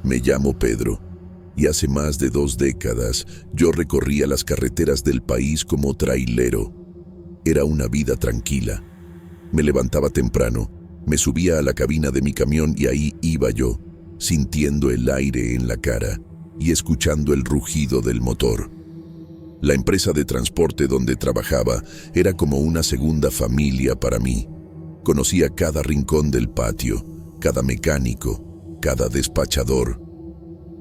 Me llamo Pedro, y hace más de 2 décadas yo recorría las carreteras del país como trailero. Era una vida tranquila. Me levantaba temprano, me subía a la cabina de mi camión y ahí iba yo, sintiendo el aire en la cara y escuchando el rugido del motor. La empresa de transporte donde trabajaba era como una segunda familia para mí. Conocía cada rincón del patio, cada mecánico, cada despachador.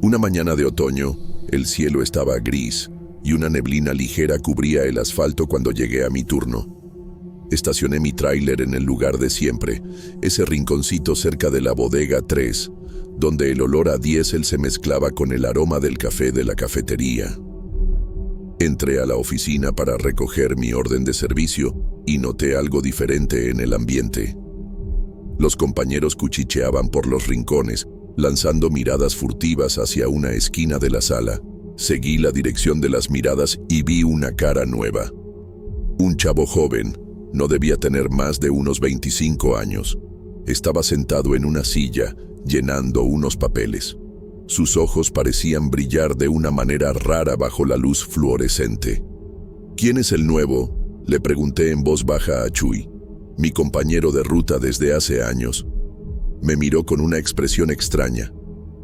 Una mañana de otoño, el cielo estaba gris y una neblina ligera cubría el asfalto cuando llegué a mi turno. Estacioné mi tráiler en el lugar de siempre, ese rinconcito cerca de la bodega 3, donde el olor a diésel se mezclaba con el aroma del café de la cafetería. Entré a la oficina para recoger mi orden de servicio y noté algo diferente en el ambiente. Los compañeros cuchicheaban por los rincones, lanzando miradas furtivas hacia una esquina de la sala. Seguí la dirección de las miradas y vi una cara nueva. Un chavo joven, no debía tener más de unos 25 años. Estaba sentado en una silla, llenando unos papeles. Sus ojos parecían brillar de una manera rara bajo la luz fluorescente. ¿Quién es el nuevo?, le pregunté en voz baja a Chuy, mi compañero de ruta desde hace años. Me miró con una expresión extraña,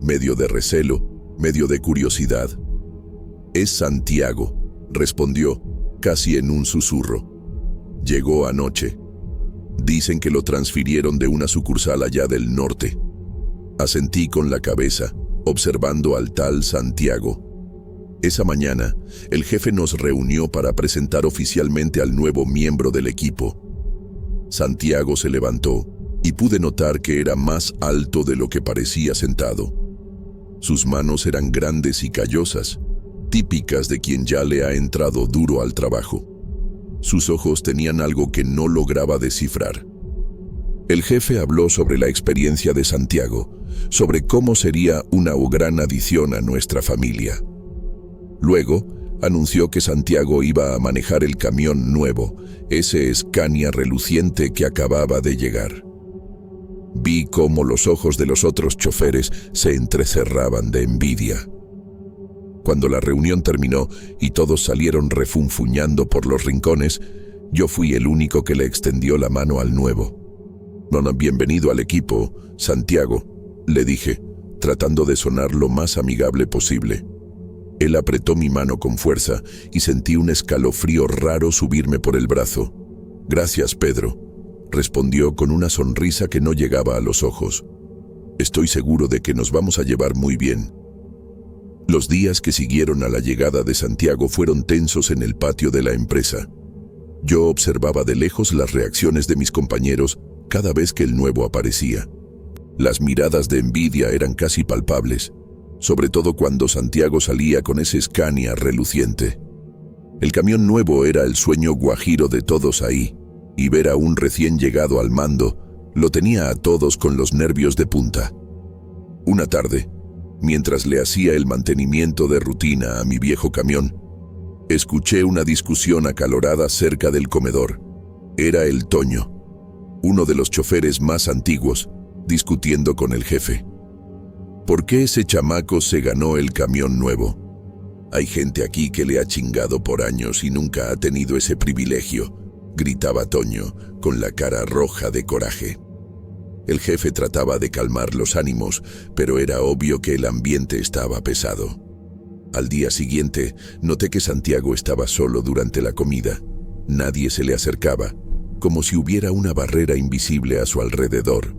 medio de recelo, medio de curiosidad. «Es Santiago», respondió, casi en un susurro. «Llegó anoche. Dicen que lo transfirieron de una sucursal allá del norte». Asentí con la cabeza, observando al tal Santiago. Esa mañana, el jefe nos reunió para presentar oficialmente al nuevo miembro del equipo. Santiago se levantó y pude notar que era más alto de lo que parecía sentado. Sus manos eran grandes y callosas, típicas de quien ya le ha entrado duro al trabajo. Sus ojos tenían algo que no lograba descifrar. El jefe habló sobre la experiencia de Santiago, sobre cómo sería una gran adición a nuestra familia. Luego, anunció que Santiago iba a manejar el camión nuevo, ese Scania reluciente que acababa de llegar. Vi cómo los ojos de los otros choferes se entrecerraban de envidia. Cuando la reunión terminó y todos salieron refunfuñando por los rincones, yo fui el único que le extendió la mano al nuevo. «Bienvenido al equipo, Santiago», le dije, tratando de sonar lo más amigable posible. Él apretó mi mano con fuerza y sentí un escalofrío raro subirme por el brazo. «Gracias, Pedro», respondió con una sonrisa que no llegaba a los ojos. «Estoy seguro de que nos vamos a llevar muy bien». Los días que siguieron a la llegada de Santiago fueron tensos en el patio de la empresa. Yo observaba de lejos las reacciones de mis compañeros cada vez que el nuevo aparecía. Las miradas de envidia eran casi palpables, sobre todo cuando Santiago salía con ese Scania reluciente. El camión nuevo era el sueño guajiro de todos ahí, y ver a un recién llegado al mando lo tenía a todos con los nervios de punta. Una tarde, mientras le hacía el mantenimiento de rutina a mi viejo camión, escuché una discusión acalorada cerca del comedor. Era el Toño, uno de los choferes más antiguos, discutiendo con el jefe. ¿Por qué ese chamaco se ganó el camión nuevo? Hay gente aquí que le ha chingado por años y nunca ha tenido ese privilegio, gritaba Toño, con la cara roja de coraje. El jefe trataba de calmar los ánimos, pero era obvio que el ambiente estaba pesado. Al día siguiente, noté que Santiago estaba solo durante la comida. Nadie se le acercaba, como si hubiera una barrera invisible a su alrededor.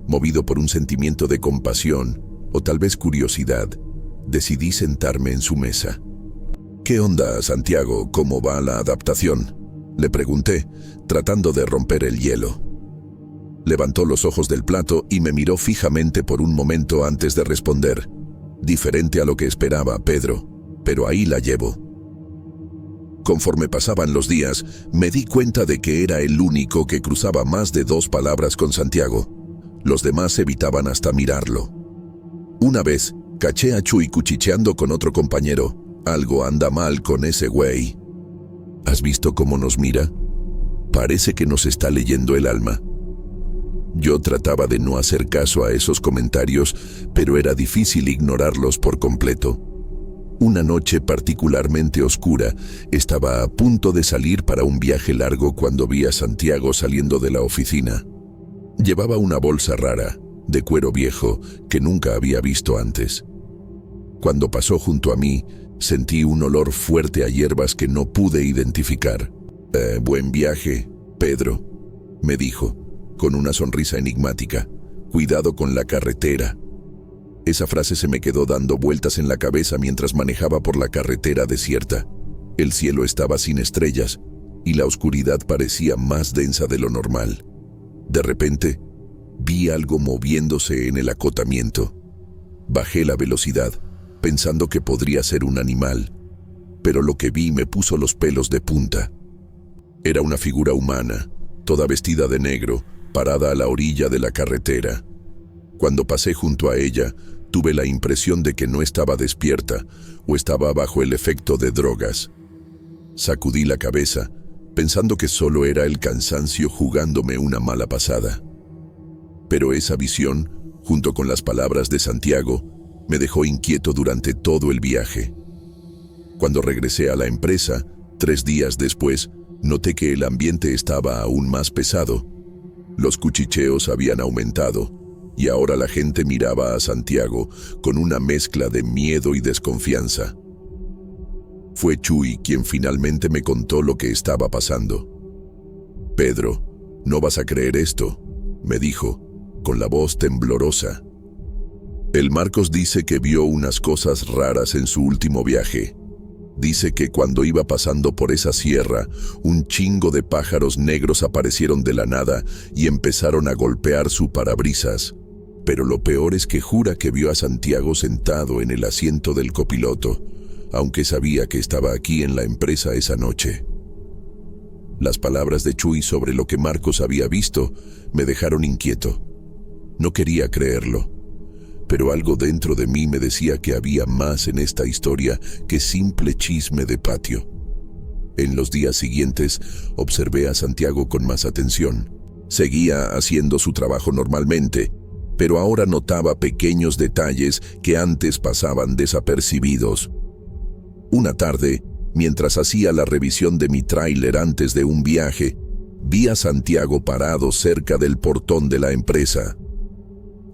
Movido por un sentimiento de compasión, o tal vez curiosidad, decidí sentarme en su mesa. «¿Qué onda, Santiago? ¿Cómo va la adaptación?», le pregunté, tratando de romper el hielo. Levantó los ojos del plato y me miró fijamente por un momento antes de responder. «Diferente a lo que esperaba, Pedro, pero ahí la llevo». Conforme pasaban los días, me di cuenta de que era el único que cruzaba más de 2 palabras con Santiago. Los demás evitaban hasta mirarlo. Una vez, caché a Chuy cuchicheando con otro compañero. «Algo anda mal con ese güey. ¿Has visto cómo nos mira? Parece que nos está leyendo el alma». Yo trataba de no hacer caso a esos comentarios, pero era difícil ignorarlos por completo. Una noche particularmente oscura, estaba a punto de salir para un viaje largo cuando vi a Santiago saliendo de la oficina. Llevaba una bolsa rara, de cuero viejo, que nunca había visto antes. Cuando pasó junto a mí, sentí un olor fuerte a hierbas que no pude identificar. Buen viaje, Pedro, me dijo, con una sonrisa enigmática. Cuidado con la carretera. Esa frase se me quedó dando vueltas en la cabeza mientras manejaba por la carretera desierta. El cielo estaba sin estrellas y la oscuridad parecía más densa de lo normal. De repente, vi algo moviéndose en el acotamiento. Bajé la velocidad, pensando que podría ser un animal, pero lo que vi me puso los pelos de punta. Era una figura humana, toda vestida de negro, parada a la orilla de la carretera. Cuando pasé junto a ella, tuve la impresión de que no estaba despierta o estaba bajo el efecto de drogas. Sacudí la cabeza, pensando que solo era el cansancio jugándome una mala pasada. Pero esa visión, junto con las palabras de Santiago, me dejó inquieto durante todo el viaje. Cuando regresé a la empresa, 3 días después, noté que el ambiente estaba aún más pesado. Los cuchicheos habían aumentado, y ahora la gente miraba a Santiago con una mezcla de miedo y desconfianza. Fue Chuy quien finalmente me contó lo que estaba pasando. «Pedro, no vas a creer esto», me dijo, con la voz temblorosa. «El Marcos dice que vio unas cosas raras en su último viaje. Dice que cuando iba pasando por esa sierra, un chingo de pájaros negros aparecieron de la nada y empezaron a golpear su parabrisas. Pero lo peor es que jura que vio a Santiago sentado en el asiento del copiloto, aunque sabía que estaba aquí en la empresa esa noche». Las palabras de Chuy sobre lo que Marcos había visto me dejaron inquieto. No quería creerlo, pero algo dentro de mí me decía que había más en esta historia que simple chisme de patio. En los días siguientes observé a Santiago con más atención. Seguía haciendo su trabajo normalmente, pero ahora notaba pequeños detalles que antes pasaban desapercibidos. Una tarde, mientras hacía la revisión de mi tráiler antes de un viaje, vi a Santiago parado cerca del portón de la empresa.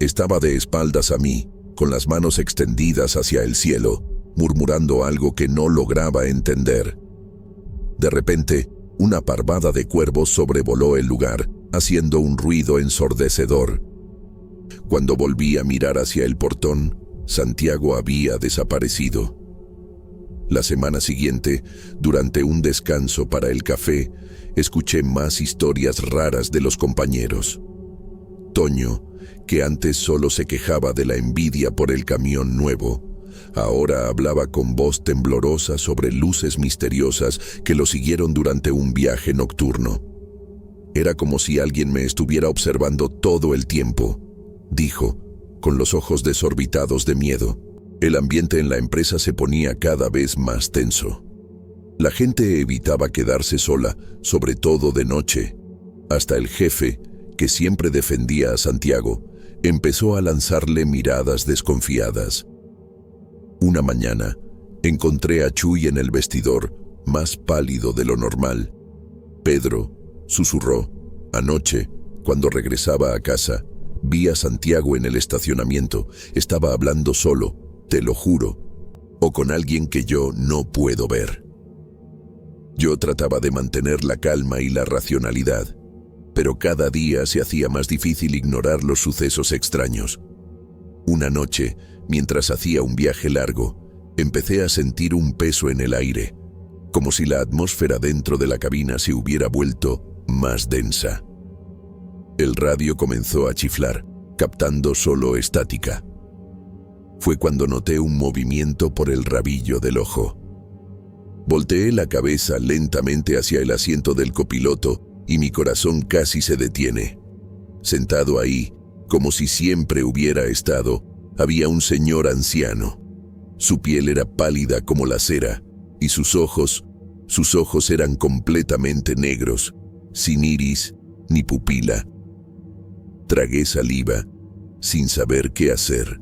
Estaba de espaldas a mí, con las manos extendidas hacia el cielo, murmurando algo que no lograba entender. De repente, una parvada de cuervos sobrevoló el lugar, haciendo un ruido ensordecedor. Cuando volví a mirar hacia el portón, Santiago había desaparecido. La semana siguiente, durante un descanso para el café, escuché más historias raras de los compañeros. Toño, que antes solo se quejaba de la envidia por el camión nuevo, ahora hablaba con voz temblorosa sobre luces misteriosas que lo siguieron durante un viaje nocturno. «Era como si alguien me estuviera observando todo el tiempo», dijo, con los ojos desorbitados de miedo. El ambiente en la empresa se ponía cada vez más tenso. La gente evitaba quedarse sola, sobre todo de noche. Hasta el jefe, que siempre defendía a Santiago, empezó a lanzarle miradas desconfiadas. Una mañana, encontré a Chuy en el vestidor, más pálido de lo normal. «Pedro», susurró, «anoche, cuando regresaba a casa, vi a Santiago en el estacionamiento. Estaba hablando solo, te lo juro, o con alguien que yo no puedo ver». Yo trataba de mantener la calma y la racionalidad, pero cada día se hacía más difícil ignorar los sucesos extraños. Una noche, mientras hacía un viaje largo, empecé a sentir un peso en el aire, como si la atmósfera dentro de la cabina se hubiera vuelto más densa. El radio comenzó a chiflar, captando solo estática. Fue cuando noté un movimiento por el rabillo del ojo. Volteé la cabeza lentamente hacia el asiento del copiloto y mi corazón casi se detiene. Sentado ahí, como si siempre hubiera estado, había un señor anciano. Su piel era pálida como la cera y sus ojos eran completamente negros, sin iris ni pupila. Tragué saliva, sin saber qué hacer.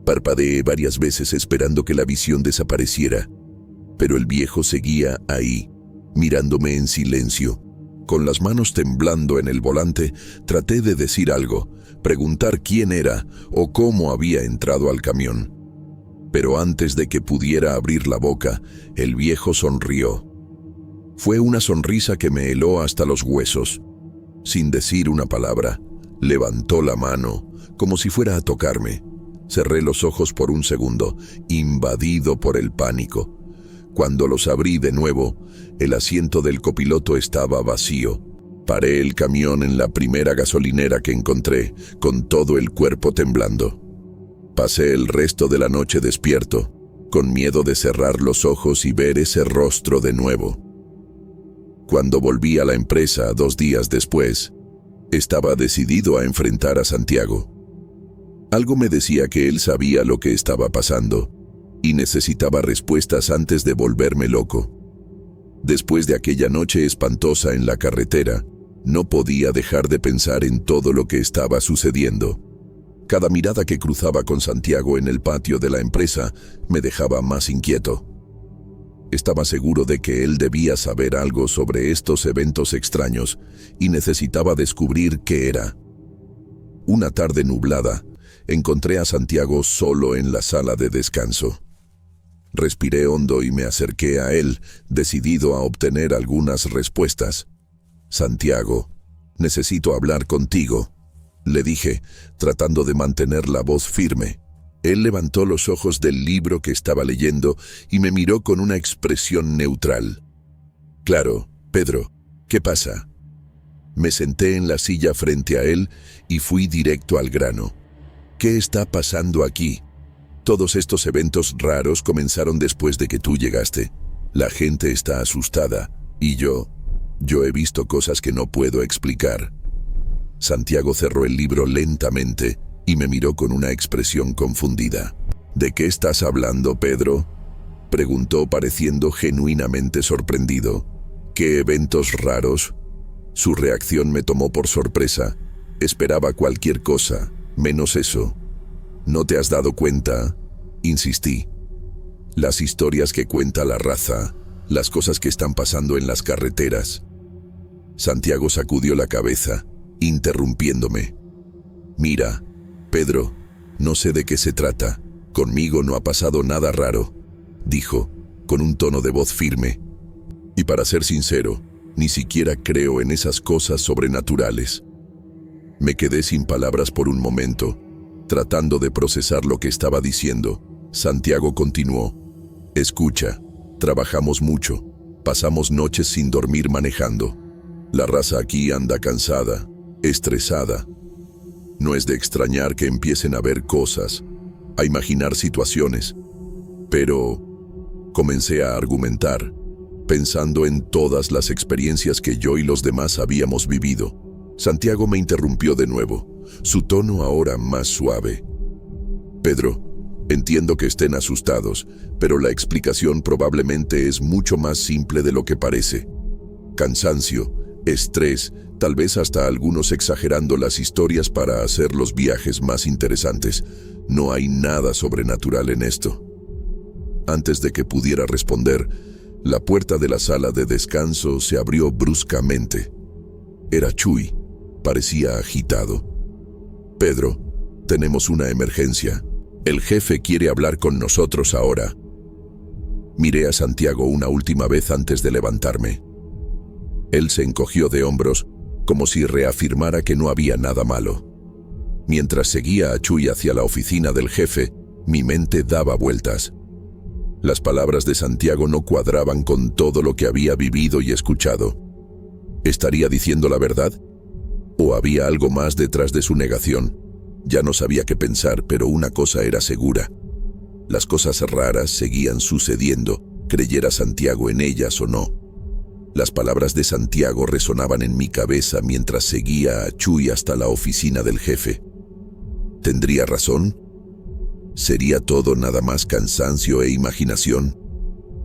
Parpadeé varias veces esperando que la visión desapareciera, pero el viejo seguía ahí, mirándome en silencio. Con las manos temblando en el volante, traté de decir algo, preguntar quién era o cómo había entrado al camión. Pero antes de que pudiera abrir la boca, el viejo sonrió. Fue una sonrisa que me heló hasta los huesos. Sin decir una palabra, levantó la mano, como si fuera a tocarme. Cerré los ojos por un segundo, invadido por el pánico. Cuando los abrí de nuevo, el asiento del copiloto estaba vacío. Paré el camión en la primera gasolinera que encontré, con todo el cuerpo temblando. Pasé el resto de la noche despierto, con miedo de cerrar los ojos y ver ese rostro de nuevo. Cuando volví a la empresa 2 días después, estaba decidido a enfrentar a Santiago. Algo me decía que él sabía lo que estaba pasando y necesitaba respuestas antes de volverme loco. Después de aquella noche espantosa en la carretera, no podía dejar de pensar en todo lo que estaba sucediendo. Cada mirada que cruzaba con Santiago en el patio de la empresa me dejaba más inquieto. Estaba seguro de que él debía saber algo sobre estos eventos extraños y necesitaba descubrir qué era. Una tarde nublada, encontré a Santiago solo en la sala de descanso. Respiré hondo y me acerqué a él, decidido a obtener algunas respuestas. «Santiago, necesito hablar contigo», le dije, tratando de mantener la voz firme. Él levantó los ojos del libro que estaba leyendo y me miró con una expresión neutral. «Claro, Pedro, ¿qué pasa?». Me senté en la silla frente a él y fui directo al grano. «¿Qué está pasando aquí? Todos estos eventos raros comenzaron después de que tú llegaste. La gente está asustada y yo he visto cosas que no puedo explicar». Santiago cerró el libro lentamente y me miró con una expresión confundida. «¿De qué estás hablando, Pedro?», preguntó pareciendo genuinamente sorprendido. «¿Qué eventos raros?». Su reacción me tomó por sorpresa. Esperaba cualquier cosa, menos eso. «¿No te has dado cuenta?», insistí. «Las historias que cuenta la raza, las cosas que están pasando en las carreteras». Santiago sacudió la cabeza, interrumpiéndome. «Mira, Pedro, no sé de qué se trata. Conmigo no ha pasado nada raro», dijo, con un tono de voz firme. «Y para ser sincero, ni siquiera creo en esas cosas sobrenaturales». Me quedé sin palabras por un momento, tratando de procesar lo que estaba diciendo. Santiago continuó. «Escucha, trabajamos mucho, pasamos noches sin dormir manejando. La raza aquí anda cansada, estresada. No es de extrañar que empiecen a ver cosas, a imaginar situaciones. Pero comencé a argumentar, pensando en todas las experiencias que yo y los demás habíamos vivido. Santiago me interrumpió de nuevo, su tono ahora más suave. «Pedro, entiendo que estén asustados, pero la explicación probablemente es mucho más simple de lo que parece. Cansancio, estrés, tal vez hasta algunos exagerando las historias para hacer los viajes más interesantes. No hay nada sobrenatural en esto». Antes de que pudiera responder, la puerta de la sala de descanso se abrió bruscamente. Era Chuy. Parecía agitado. «Pedro, tenemos una emergencia. El jefe quiere hablar con nosotros ahora». Miré a Santiago una última vez antes de levantarme. Él se encogió de hombros, como si reafirmara que no había nada malo. Mientras seguía a Chuy hacia la oficina del jefe, mi mente daba vueltas. Las palabras de Santiago no cuadraban con todo lo que había vivido y escuchado. ¿Estaría diciendo la verdad? ¿O había algo más detrás de su negación? Ya no sabía qué pensar, pero una cosa era segura. Las cosas raras seguían sucediendo, creyera Santiago en ellas o no. Las palabras de Santiago resonaban en mi cabeza mientras seguía a Chuy hasta la oficina del jefe. ¿Tendría razón? ¿Sería todo nada más cansancio e imaginación?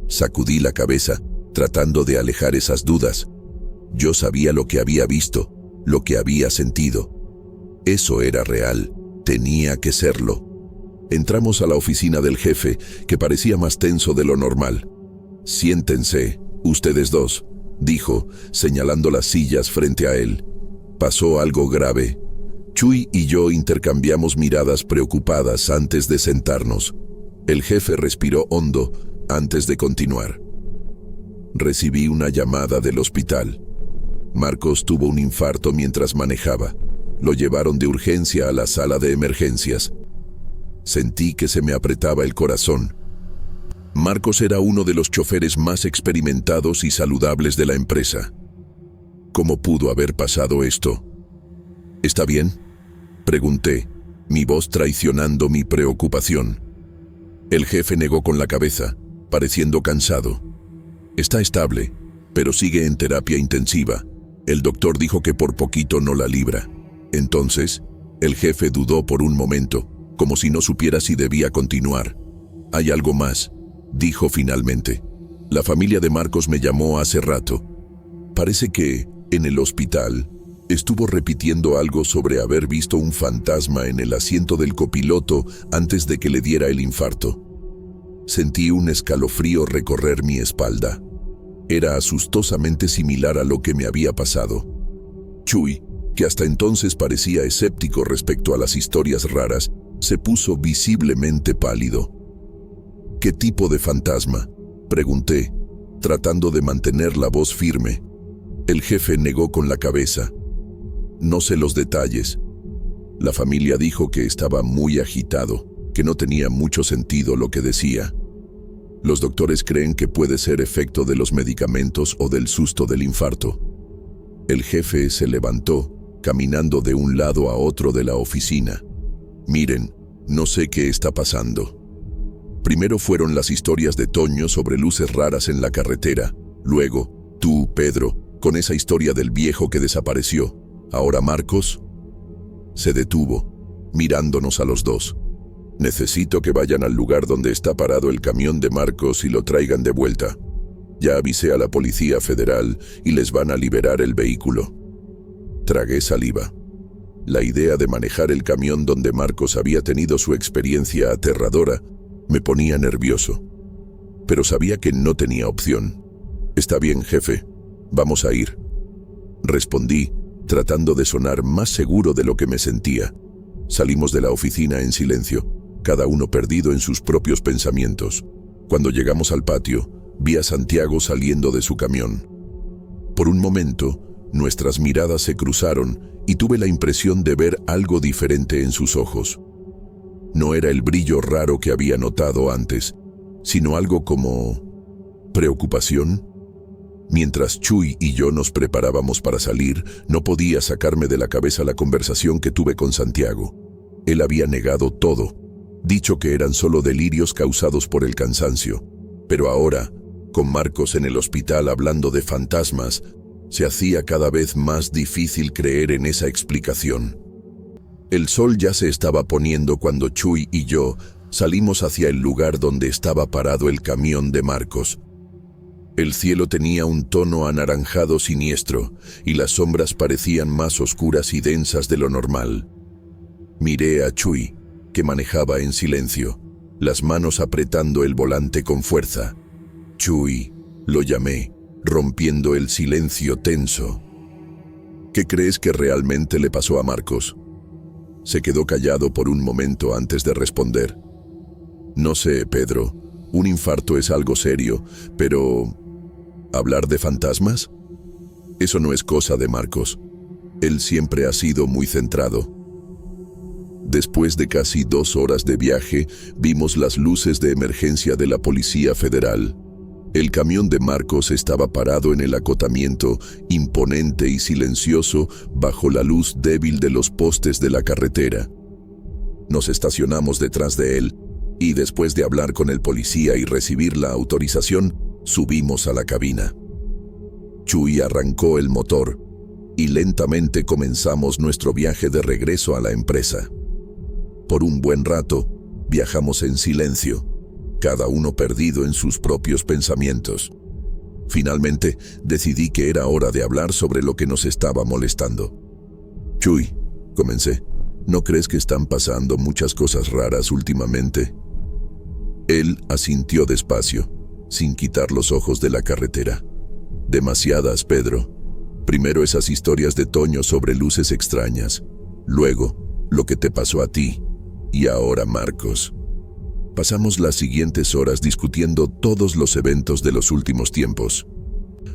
Sacudí la cabeza, tratando de alejar esas dudas. Yo sabía lo que había visto, lo que había sentido, Eso era real. Tenía que serlo. Entramos a la oficina del jefe, que parecía más tenso de lo normal. «Siéntense, ustedes dos», dijo, señalando las sillas frente a él. Pasó algo grave. Chuy y yo intercambiamos miradas preocupadas antes de sentarnos. El jefe respiró hondo antes de continuar. Recibí una llamada del hospital. Marcos tuvo un infarto mientras manejaba. Lo llevaron de urgencia a la sala de emergencias. Sentí que se me apretaba el corazón. Marcos era uno de los choferes más experimentados y saludables de la empresa. ¿Cómo pudo haber pasado esto? ¿Está bien?, pregunté, mi voz traicionando mi preocupación. El jefe negó con la cabeza, pareciendo cansado. «Está estable, pero sigue en terapia intensiva. El doctor dijo que por poquito no la libra». Entonces, el jefe dudó por un momento, como si no supiera si debía continuar. «Hay algo más», dijo finalmente. «La familia de Marcos me llamó hace rato. Parece que, en el hospital, estuvo repitiendo algo sobre haber visto un fantasma en el asiento del copiloto antes de que le diera el infarto». Sentí un escalofrío recorrer mi espalda. Era asustosamente similar a lo que me había pasado. Chuy, que hasta entonces parecía escéptico respecto a las historias raras, se puso visiblemente pálido. «¿Qué tipo de fantasma?», pregunté, tratando de mantener la voz firme. El jefe negó con la cabeza. «No sé los detalles. La familia dijo que estaba muy agitado, que no tenía mucho sentido lo que decía. Los doctores creen que puede ser efecto de los medicamentos o del susto del infarto». El jefe se levantó, caminando de un lado a otro de la oficina. «Miren, no sé qué está pasando. Primero fueron las historias de Toño sobre luces raras en la carretera. Luego, tú, Pedro, con esa historia del viejo que desapareció. Ahora Marcos». Se detuvo, mirándonos a los dos. «Necesito que vayan al lugar donde está parado el camión de Marcos y lo traigan de vuelta. Ya avisé a la Policía Federal y les van a liberar el vehículo». Tragué saliva. La idea de manejar el camión donde Marcos había tenido su experiencia aterradora me ponía nervioso. Pero sabía que no tenía opción. «Está bien, jefe. Vamos a ir», respondí, tratando de sonar más seguro de lo que me sentía. Salimos de la oficina en silencio, cada uno perdido en sus propios pensamientos. Cuando llegamos al patio, vi a Santiago saliendo de su camión. Por un momento, nuestras miradas se cruzaron y tuve la impresión de ver algo diferente en sus ojos. No era el brillo raro que había notado antes, sino algo como preocupación. Mientras Chuy y yo nos preparábamos para salir, no podía sacarme de la cabeza la conversación que tuve con Santiago. Él había negado todo, dicho que eran solo delirios causados por el cansancio. Pero ahora, con Marcos en el hospital hablando de fantasmas, se hacía cada vez más difícil creer en esa explicación. El sol ya se estaba poniendo cuando Chuy y yo salimos hacia el lugar donde estaba parado el camión de Marcos. El cielo tenía un tono anaranjado siniestro y las sombras parecían más oscuras y densas de lo normal. Miré a Chuy, que manejaba en silencio, las manos apretando el volante con fuerza. «Chuy», lo llamé, rompiendo el silencio tenso. «¿Qué crees que realmente le pasó a Marcos?». Se quedó callado por un momento antes de responder. «No sé, Pedro. Un infarto es algo serio, pero ¿hablar de fantasmas? Eso no es cosa de Marcos. Él siempre ha sido muy centrado». Después de casi 2 horas de viaje, vimos las luces de emergencia de la Policía Federal. El camión de Marcos estaba parado en el acotamiento, imponente y silencioso, bajo la luz débil de los postes de la carretera. Nos estacionamos detrás de él, y después de hablar con el policía y recibir la autorización, subimos a la cabina. Chuy arrancó el motor, y lentamente comenzamos nuestro viaje de regreso a la empresa. Por un buen rato, viajamos en silencio, cada uno perdido en sus propios pensamientos. Finalmente, decidí que era hora de hablar sobre lo que nos estaba molestando. «Chuy», comencé, ¿No crees que están pasando muchas cosas raras últimamente? Él asintió despacio, sin quitar los ojos de la carretera. Demasiadas, Pedro. Primero esas historias de Toño sobre luces extrañas. Luego, lo que te pasó a ti. Y ahora Marcos. Pasamos las siguientes horas discutiendo todos los eventos de los últimos tiempos.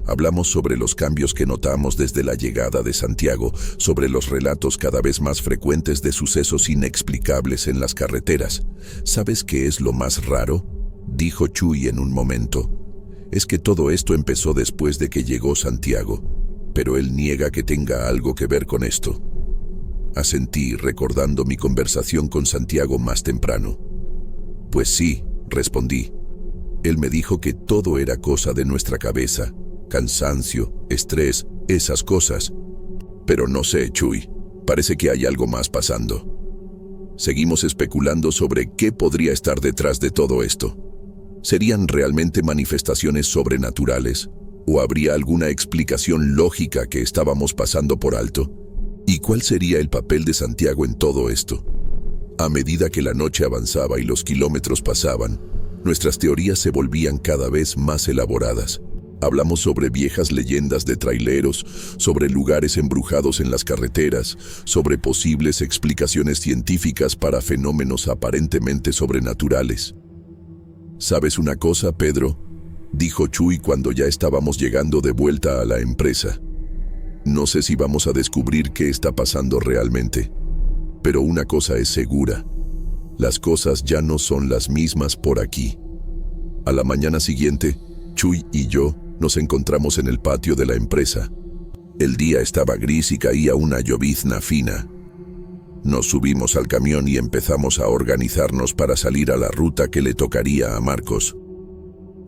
Hablamos sobre los cambios que notamos desde la llegada de Santiago, sobre los relatos cada vez más frecuentes de sucesos inexplicables en las carreteras. ¿Sabes qué es lo más raro?, dijo Chuy en un momento. Es que todo esto empezó después de que llegó Santiago, pero él niega que tenga algo que ver con esto. Asentí, recordando mi conversación con Santiago más temprano. Pues sí, respondí. Él me dijo que todo era cosa de nuestra cabeza, cansancio, estrés, esas cosas. Pero no sé, Chuy, parece que hay algo más pasando. Seguimos especulando sobre qué podría estar detrás de todo esto. ¿Serían realmente manifestaciones sobrenaturales? ¿O habría alguna explicación lógica que estábamos pasando por alto? ¿Y cuál sería el papel de Santiago en todo esto? A medida que la noche avanzaba y los kilómetros pasaban, nuestras teorías se volvían cada vez más elaboradas. Hablamos sobre viejas leyendas de traileros, sobre lugares embrujados en las carreteras, sobre posibles explicaciones científicas para fenómenos aparentemente sobrenaturales. ¿Sabes una cosa, Pedro?, dijo Chuy cuando ya estábamos llegando de vuelta a la empresa. No sé si vamos a descubrir qué está pasando realmente, pero una cosa es segura. Las cosas ya no son las mismas por aquí. A la mañana siguiente, Chuy y yo nos encontramos en el patio de la empresa. El día estaba gris y caía una llovizna fina. Nos subimos al camión y empezamos a organizarnos para salir a la ruta que le tocaría a Marcos.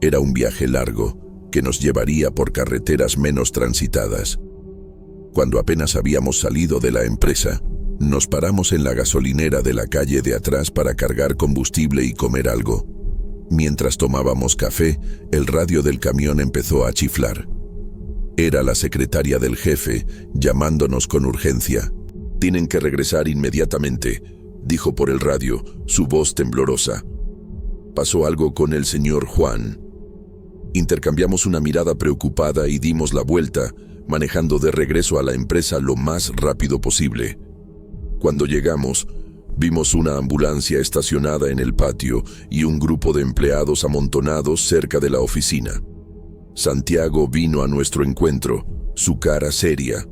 Era un viaje largo, que nos llevaría por carreteras menos transitadas. Cuando apenas habíamos salido de la empresa, nos paramos en la gasolinera de la calle de atrás para cargar combustible y comer algo. Mientras tomábamos café, el radio del camión empezó a chiflar. Era la secretaria del jefe, llamándonos con urgencia. «Tienen que regresar inmediatamente», dijo por el radio, su voz temblorosa. «Pasó algo con el señor Juan». Intercambiamos una mirada preocupada y dimos la vuelta, manejando de regreso a la empresa lo más rápido posible. Cuando llegamos, vimos una ambulancia estacionada en el patio y un grupo de empleados amontonados cerca de la oficina. Santiago vino a nuestro encuentro, su cara seria.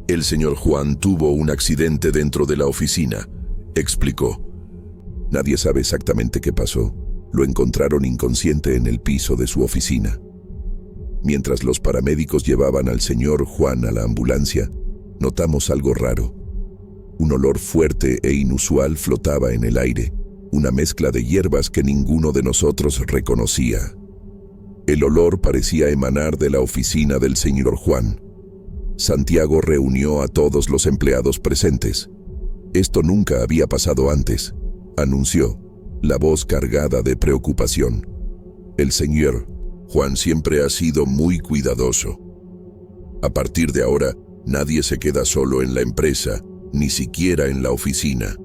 «El señor Juan tuvo un accidente dentro de la oficina», explicó. «Nadie sabe exactamente qué pasó. Lo encontraron inconsciente en el piso de su oficina. Mientras los paramédicos llevaban al señor Juan a la ambulancia, notamos algo raro. Un olor fuerte e inusual flotaba en el aire, una mezcla de hierbas que ninguno de nosotros reconocía. El olor parecía emanar de la oficina del señor Juan. Santiago reunió a todos los empleados presentes. «Esto nunca había pasado antes», anunció, la voz cargada de preocupación. «El señor Juan siempre ha sido muy cuidadoso. A partir de ahora, nadie se queda solo en la empresa, ni siquiera en la oficina.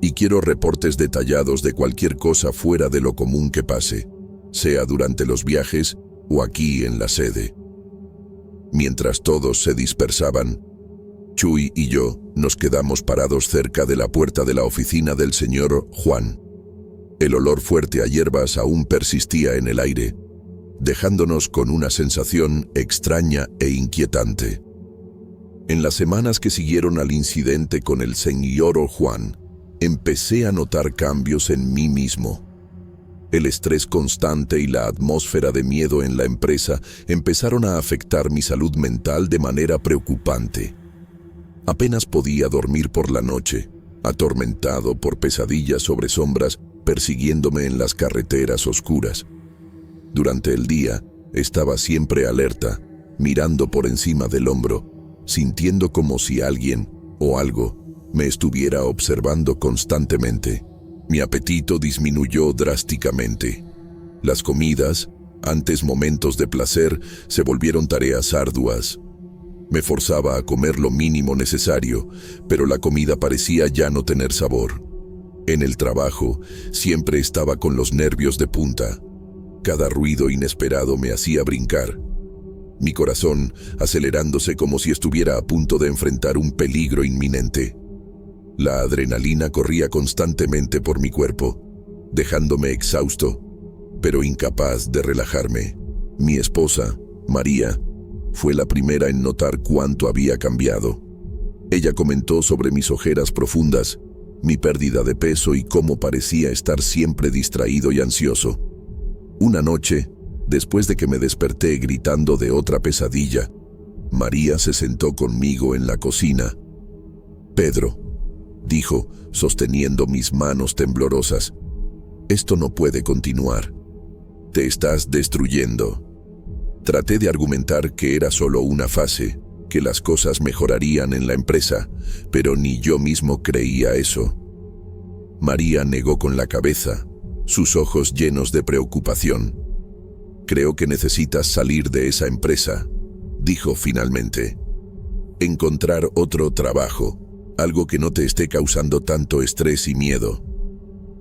Y quiero reportes detallados de cualquier cosa fuera de lo común que pase, sea durante los viajes o aquí en la sede». Mientras todos se dispersaban, Chuy y yo nos quedamos parados cerca de la puerta de la oficina del señor Juan. El olor fuerte a hierbas aún persistía en el aire, dejándonos con una sensación extraña e inquietante. En las semanas que siguieron al incidente con el señor Juan, empecé a notar cambios en mí mismo. El estrés constante y la atmósfera de miedo en la empresa empezaron a afectar mi salud mental de manera preocupante. Apenas podía dormir por la noche, atormentado por pesadillas sobre sombras persiguiéndome en las carreteras oscuras. Durante el día, estaba siempre alerta, mirando por encima del hombro, sintiendo como si alguien o algo me estuviera observando constantemente. Mi apetito disminuyó drásticamente. Las comidas, antes momentos de placer, se volvieron tareas arduas. Me forzaba a comer lo mínimo necesario, pero la comida parecía ya no tener sabor. En el trabajo, siempre estaba con los nervios de punta. Cada ruido inesperado me hacía brincar. Mi corazón acelerándose como si estuviera a punto de enfrentar un peligro inminente. La adrenalina corría constantemente por mi cuerpo, dejándome exhausto, pero incapaz de relajarme. Mi esposa, María, fue la primera en notar cuánto había cambiado. Ella comentó sobre mis ojeras profundas, mi pérdida de peso y cómo parecía estar siempre distraído y ansioso. Una noche, después de que me desperté gritando de otra pesadilla, María se sentó conmigo en la cocina. «Pedro», dijo, sosteniendo mis manos temblorosas, «esto no puede continuar. Te estás destruyendo». Traté de argumentar que era solo una fase, que las cosas mejorarían en la empresa, pero ni yo mismo creía eso. María negó con la cabeza, sus ojos llenos de preocupación. «Creo que necesitas salir de esa empresa», dijo finalmente. «Encontrar otro trabajo, algo que no te esté causando tanto estrés y miedo».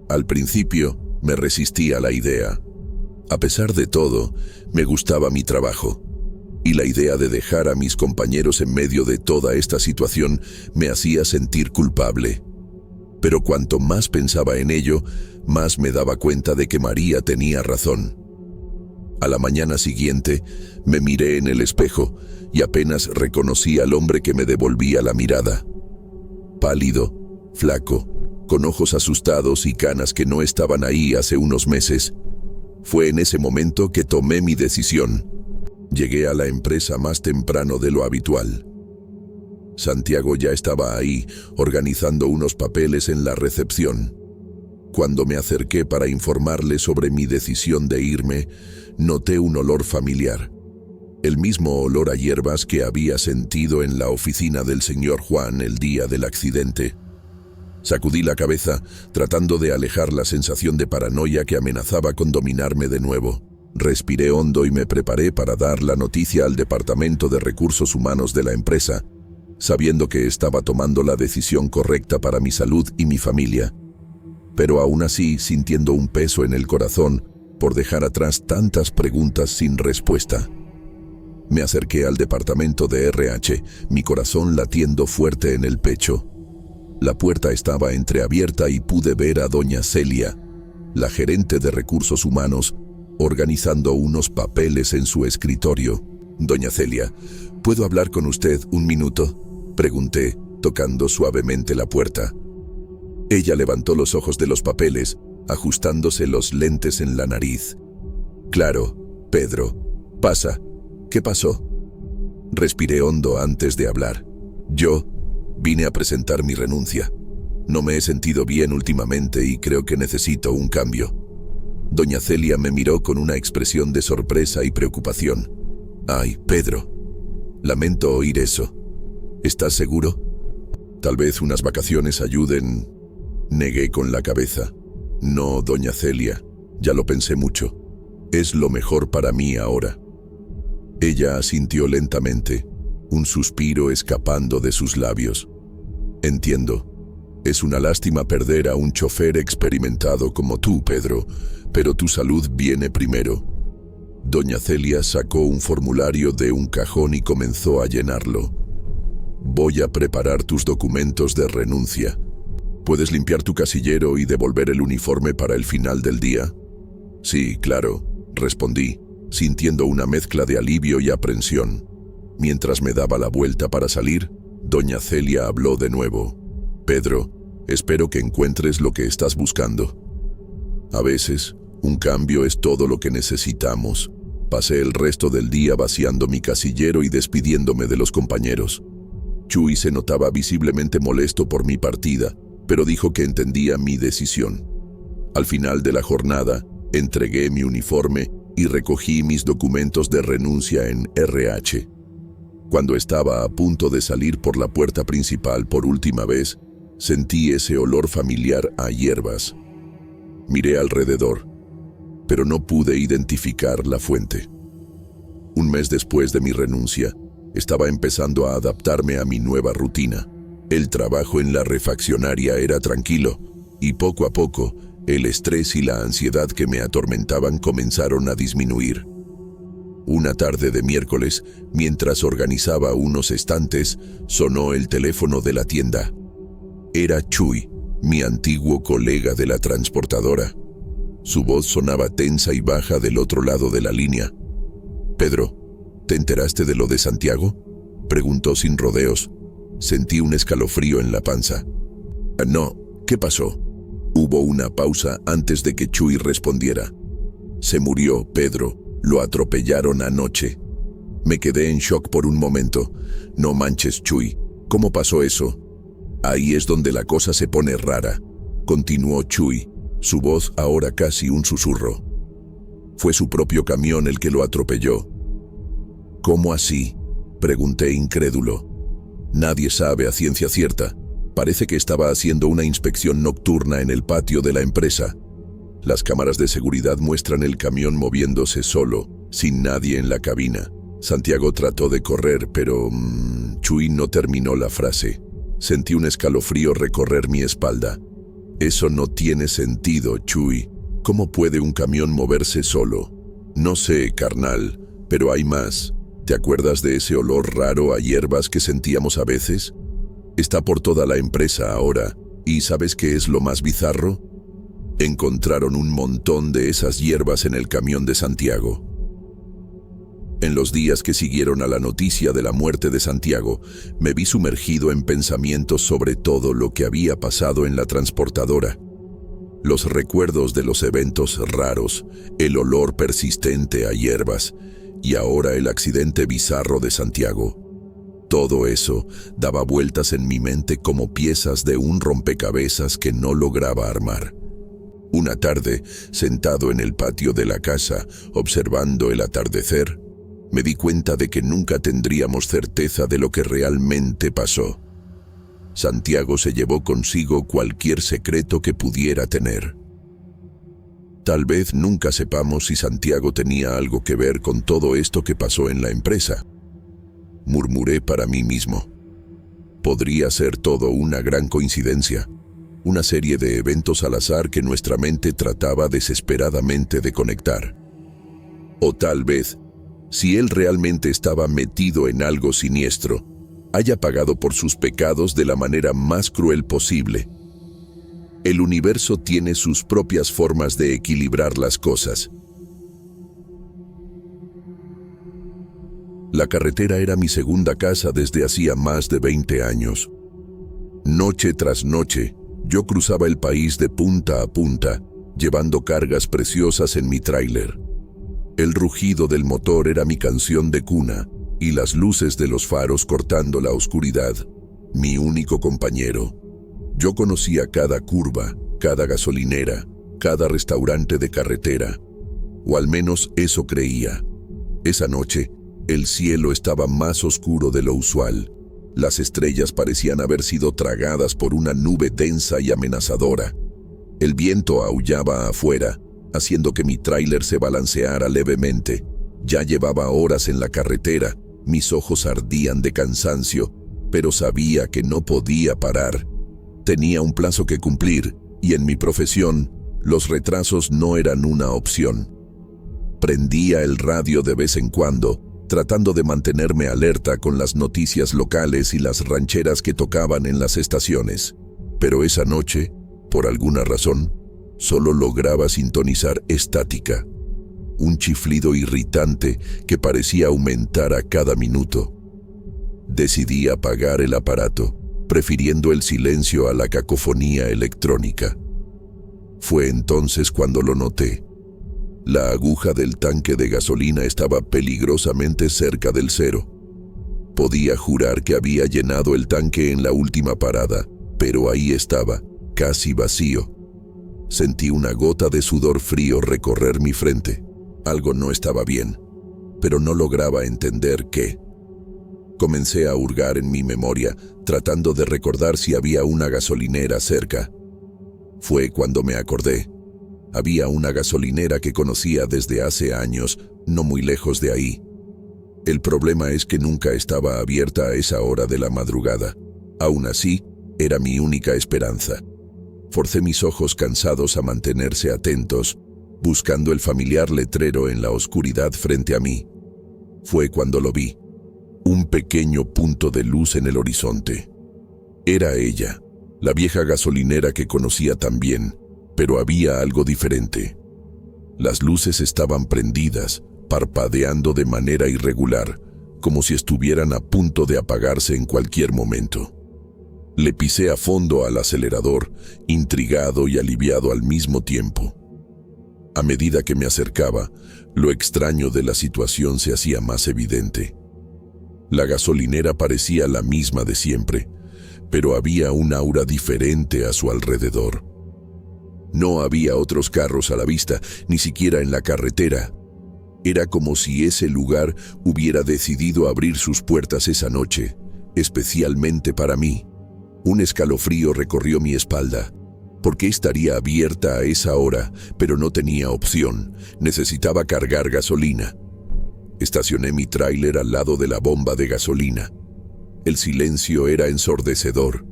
Al principio, me resistí a la idea. A pesar de todo, me gustaba mi trabajo, y la idea de dejar a mis compañeros en medio de toda esta situación me hacía sentir culpable. Pero cuanto más pensaba en ello, más me daba cuenta de que María tenía razón. A la mañana siguiente, me miré en el espejo y apenas reconocí al hombre que me devolvía la mirada. Pálido, flaco, con ojos asustados y canas que no estaban ahí hace unos meses. Fue en ese momento que tomé mi decisión. Llegué a la empresa más temprano de lo habitual. Santiago ya estaba ahí, organizando unos papeles en la recepción. Cuando me acerqué para informarle sobre mi decisión de irme, noté un olor familiar. El mismo olor a hierbas que había sentido en la oficina del señor Juan el día del accidente. Sacudí la cabeza, tratando de alejar la sensación de paranoia que amenazaba con dominarme de nuevo. Respiré hondo y me preparé para dar la noticia al Departamento de Recursos Humanos de la empresa, sabiendo que estaba tomando la decisión correcta para mi salud y mi familia. Pero aún así, sintiendo un peso en el corazón por dejar atrás tantas preguntas sin respuesta. Me acerqué al departamento de RH, mi corazón latiendo fuerte en el pecho. La puerta estaba entreabierta y pude ver a doña Celia, la gerente de Recursos Humanos, organizando unos papeles en su escritorio. «Doña Celia, ¿puedo hablar con usted un minuto?», pregunté, tocando suavemente la puerta. Ella levantó los ojos de los papeles, ajustándose los lentes en la nariz. «Claro, Pedro. Pasa. ¿Qué pasó?». Respiré hondo antes de hablar. «Yo vine a presentar mi renuncia. No me he sentido bien últimamente y creo que necesito un cambio». Doña Celia me miró con una expresión de sorpresa y preocupación. «Ay, Pedro. Lamento oír eso. ¿Estás seguro? Tal vez unas vacaciones ayuden». Negué con la cabeza. «No, doña Celia. Ya lo pensé mucho. Es lo mejor para mí ahora». Ella asintió lentamente, un suspiro escapando de sus labios. «Entiendo. Es una lástima perder a un chofer experimentado como tú, Pedro, pero tu salud viene primero». Doña Celia sacó un formulario de un cajón y comenzó a llenarlo. «Voy a preparar tus documentos de renuncia. ¿Puedes limpiar tu casillero y devolver el uniforme para el final del día?». «Sí, claro», respondí, sintiendo una mezcla de alivio y aprensión. Mientras me daba la vuelta para salir, doña Celia habló de nuevo. «Pedro, espero que encuentres lo que estás buscando. A veces, un cambio es todo lo que necesitamos». Pasé el resto del día vaciando mi casillero y despidiéndome de los compañeros. Chuy se notaba visiblemente molesto por mi partida, pero dijo que entendía mi decisión. Al final de la jornada, entregué mi uniforme y recogí mis documentos de renuncia en RH. Cuando estaba a punto de salir por la puerta principal por última vez, sentí ese olor familiar a hierbas. Miré alrededor, pero no pude identificar la fuente. Un mes después de mi renuncia, Estaba empezando a adaptarme a mi nueva rutina. El trabajo en la refaccionaria era tranquilo, y poco a poco, el estrés y la ansiedad que me atormentaban comenzaron a disminuir. Una tarde de miércoles, mientras organizaba unos estantes, sonó el teléfono de la tienda. Era Chuy, mi antiguo colega de la transportadora. Su voz sonaba tensa y baja del otro lado de la línea. «Pedro, ¿te enteraste de lo de Santiago?», preguntó sin rodeos. Sentí un escalofrío en la panza. «No, ¿qué pasó?». Hubo una pausa antes de que Chuy respondiera. «Se murió, Pedro. Lo atropellaron anoche». Me quedé en shock por un momento. «No manches, Chuy. ¿Cómo pasó eso?». «Ahí es donde la cosa se pone rara», continuó Chuy, su voz ahora casi un susurro. «Fue su propio camión el que lo atropelló». «¿Cómo así?», pregunté incrédulo. «Nadie sabe a ciencia cierta. Parece que estaba haciendo una inspección nocturna en el patio de la empresa. Las cámaras de seguridad muestran el camión moviéndose solo, sin nadie en la cabina. Santiago trató de correr, pero Chuy no terminó la frase. Sentí un escalofrío recorrer mi espalda. «Eso no tiene sentido, Chuy. ¿Cómo puede un camión moverse solo?». «No sé, carnal, pero hay más. ¿Te acuerdas de ese olor raro a hierbas que sentíamos a veces? Está por toda la empresa ahora. ¿Y sabes qué es lo más bizarro? Encontraron un montón de esas hierbas en el camión de Santiago». En los días que siguieron a la noticia de la muerte de Santiago, me vi sumergido en pensamientos sobre todo lo que había pasado en la transportadora. Los recuerdos de los eventos raros, el olor persistente a hierbas, y ahora el accidente bizarro de Santiago. Todo eso daba vueltas en mi mente como piezas de un rompecabezas que no lograba armar. Una tarde, sentado en el patio de la casa, observando el atardecer, me di cuenta de que nunca tendríamos certeza de lo que realmente pasó. Santiago se llevó consigo cualquier secreto que pudiera tener. Tal vez nunca sepamos si Santiago tenía algo que ver con todo esto que pasó en la empresa. Murmuré para mí mismo. Podría ser todo una gran coincidencia, una serie de eventos al azar que nuestra mente trataba desesperadamente de conectar. O tal vez, si él realmente estaba metido en algo siniestro, haya pagado por sus pecados de la manera más cruel posible. El universo tiene sus propias formas de equilibrar las cosas. La carretera era mi segunda casa desde hacía más de 20 años. Noche tras noche, yo cruzaba el país de punta a punta, llevando cargas preciosas en mi tráiler. El rugido del motor era mi canción de cuna, y las luces de los faros cortando la oscuridad, mi único compañero. Yo conocía cada curva, cada gasolinera, cada restaurante de carretera, o al menos eso creía. Esa noche, el cielo estaba más oscuro de lo usual. Las estrellas parecían haber sido tragadas por una nube densa y amenazadora. El viento aullaba afuera, haciendo que mi tráiler se balanceara levemente. Ya llevaba horas en la carretera, mis ojos ardían de cansancio, pero sabía que no podía parar. Tenía un plazo que cumplir, y en mi profesión, los retrasos no eran una opción. Prendía el radio de vez en cuando, tratando de mantenerme alerta con las noticias locales y las rancheras que tocaban en las estaciones. Pero esa noche, por alguna razón, solo lograba sintonizar estática, un chiflido irritante que parecía aumentar a cada minuto. Decidí apagar el aparato, prefiriendo el silencio a la cacofonía electrónica. Fue entonces cuando lo noté. La aguja del tanque de gasolina estaba peligrosamente cerca del cero. Podía jurar que había llenado el tanque en la última parada, pero ahí estaba, casi vacío. Sentí una gota de sudor frío recorrer mi frente. Algo no estaba bien, pero no lograba entender qué. Comencé a hurgar en mi memoria, tratando de recordar si había una gasolinera cerca. Fue cuando me acordé. Había una gasolinera que conocía desde hace años, no muy lejos de ahí. El problema es que nunca estaba abierta a esa hora de la madrugada. Aún así, era mi única esperanza. Forcé mis ojos cansados a mantenerse atentos, buscando el familiar letrero en la oscuridad frente a mí. Fue cuando lo vi. Un pequeño punto de luz en el horizonte. Era ella, la vieja gasolinera que conocía tan bien, pero había algo diferente. Las luces estaban prendidas, parpadeando de manera irregular, como si estuvieran a punto de apagarse en cualquier momento. Le pisé a fondo al acelerador, intrigado y aliviado al mismo tiempo. A medida que me acercaba, lo extraño de la situación se hacía más evidente. La gasolinera parecía la misma de siempre, pero había un aura diferente a su alrededor. No había otros carros a la vista, ni siquiera en la carretera. Era como si ese lugar hubiera decidido abrir sus puertas esa noche, especialmente para mí. Un escalofrío recorrió mi espalda. ¿Por qué estaría abierta a esa hora? Pero no tenía opción. Necesitaba cargar gasolina. Estacioné mi tráiler al lado de la bomba de gasolina. El silencio era ensordecedor.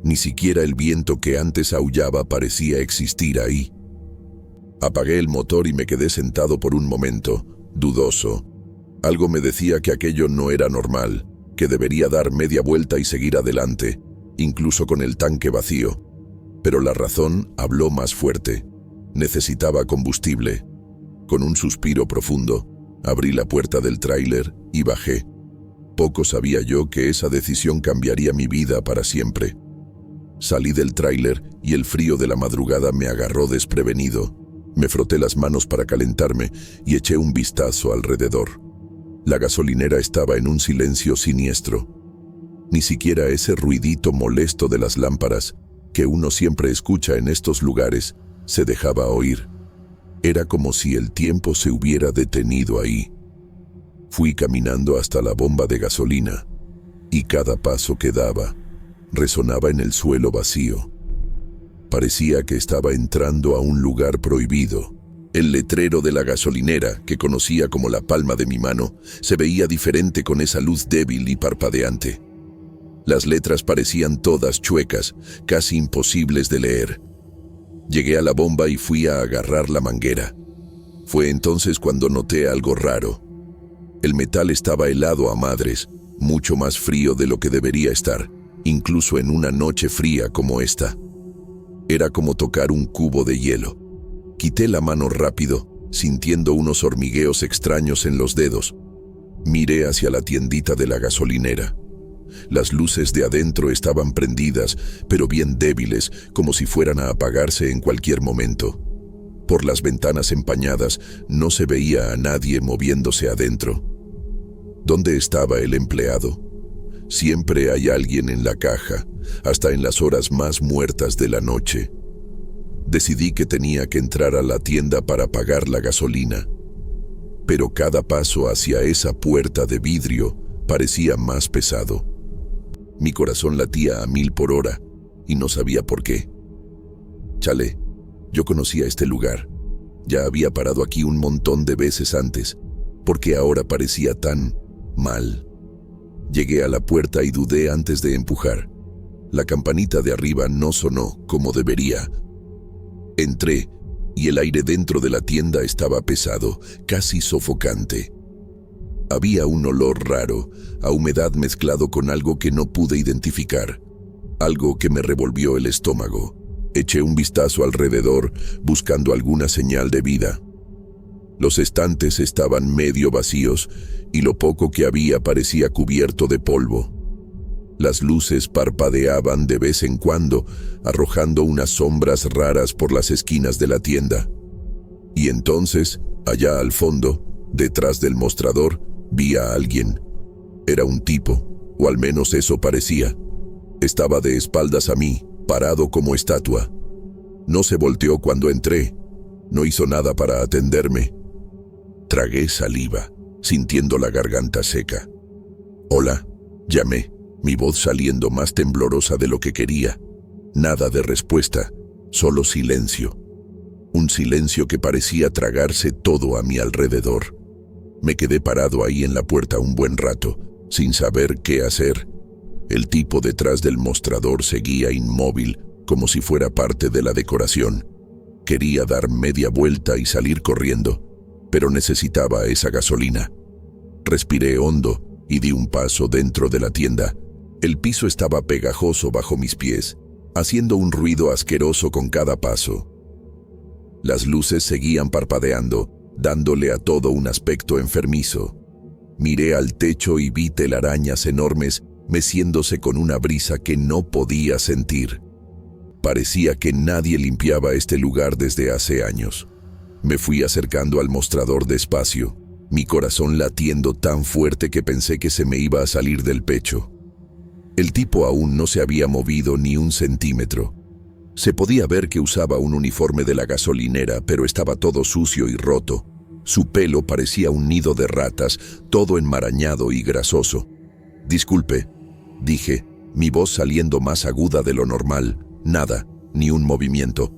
Ni siquiera el viento que antes aullaba parecía existir ahí. Apagué el motor y me quedé sentado por un momento, dudoso. Algo me decía que aquello no era normal, que debería dar media vuelta y seguir adelante, incluso con el tanque vacío. Pero la razón habló más fuerte. Necesitaba combustible. Con un suspiro profundo, abrí la puerta del tráiler y bajé. Poco sabía yo que esa decisión cambiaría mi vida para siempre. Salí del tráiler y el frío de la madrugada me agarró desprevenido. Me froté las manos para calentarme y eché un vistazo alrededor. La gasolinera estaba en un silencio siniestro. Ni siquiera ese ruidito molesto de las lámparas, que uno siempre escucha en estos lugares, se dejaba oír. Era como si el tiempo se hubiera detenido ahí. Fui caminando hasta la bomba de gasolina, y cada paso que daba resonaba en el suelo vacío. Parecía que estaba entrando a un lugar prohibido. El letrero de la gasolinera, que conocía como la palma de mi mano, se veía diferente con esa luz débil y parpadeante. Las letras parecían todas chuecas, casi imposibles de leer. Llegué a la bomba y fui a agarrar la manguera. Fue entonces cuando noté algo raro. El metal estaba helado a madres, mucho más frío de lo que debería estar, incluso en una noche fría como esta. Era como tocar un cubo de hielo. Quité la mano rápido, sintiendo unos hormigueos extraños en los dedos. Miré hacia la tiendita de la gasolinera. Las luces de adentro estaban prendidas, pero bien débiles, como si fueran a apagarse en cualquier momento. Por las ventanas empañadas no se veía a nadie moviéndose adentro. ¿Dónde estaba el empleado? Siempre hay alguien en la caja, hasta en las horas más muertas de la noche. Decidí que tenía que entrar a la tienda para pagar la gasolina. Pero cada paso hacia esa puerta de vidrio parecía más pesado. Mi corazón latía a 1000 por hora y no sabía por qué. Chale, yo conocía este lugar. Ya había parado aquí un montón de veces antes. ¿Por qué ahora parecía tan mal? Llegué a la puerta y dudé antes de empujar. La campanita de arriba no sonó como debería. Entré y el aire dentro de la tienda estaba pesado, casi sofocante. Había un olor raro, a humedad mezclado con algo que no pude identificar, algo que me revolvió el estómago. Eché un vistazo alrededor, buscando alguna señal de vida. Los estantes estaban medio vacíos y lo poco que había parecía cubierto de polvo. Las luces parpadeaban de vez en cuando, arrojando unas sombras raras por las esquinas de la tienda. Y entonces, allá al fondo, detrás del mostrador, vi a alguien. Era un tipo, o al menos eso parecía. Estaba de espaldas a mí, parado como estatua. No se volteó cuando entré. No hizo nada para atenderme. Tragué saliva, sintiendo la garganta seca. «Hola», llamé, mi voz saliendo más temblorosa de lo que quería. Nada de respuesta, solo silencio. Un silencio que parecía tragarse todo a mi alrededor. Me quedé parado ahí en la puerta un buen rato, sin saber qué hacer. El tipo detrás del mostrador seguía inmóvil, como si fuera parte de la decoración. Quería dar media vuelta y salir corriendo, pero necesitaba esa gasolina. Respiré hondo y di un paso dentro de la tienda. El piso estaba pegajoso bajo mis pies, haciendo un ruido asqueroso con cada paso. Las luces seguían parpadeando, dándole a todo un aspecto enfermizo. Miré al techo y vi telarañas enormes meciéndose con una brisa que no podía sentir. Parecía que nadie limpiaba este lugar desde hace años. Me fui acercando al mostrador despacio, mi corazón latiendo tan fuerte que pensé que se me iba a salir del pecho. El tipo aún no se había movido ni un centímetro. Se podía ver que usaba un uniforme de la gasolinera, pero estaba todo sucio y roto. Su pelo parecía un nido de ratas, todo enmarañado y grasoso. «Disculpe», dije, mi voz saliendo más aguda de lo normal. Nada, ni un movimiento.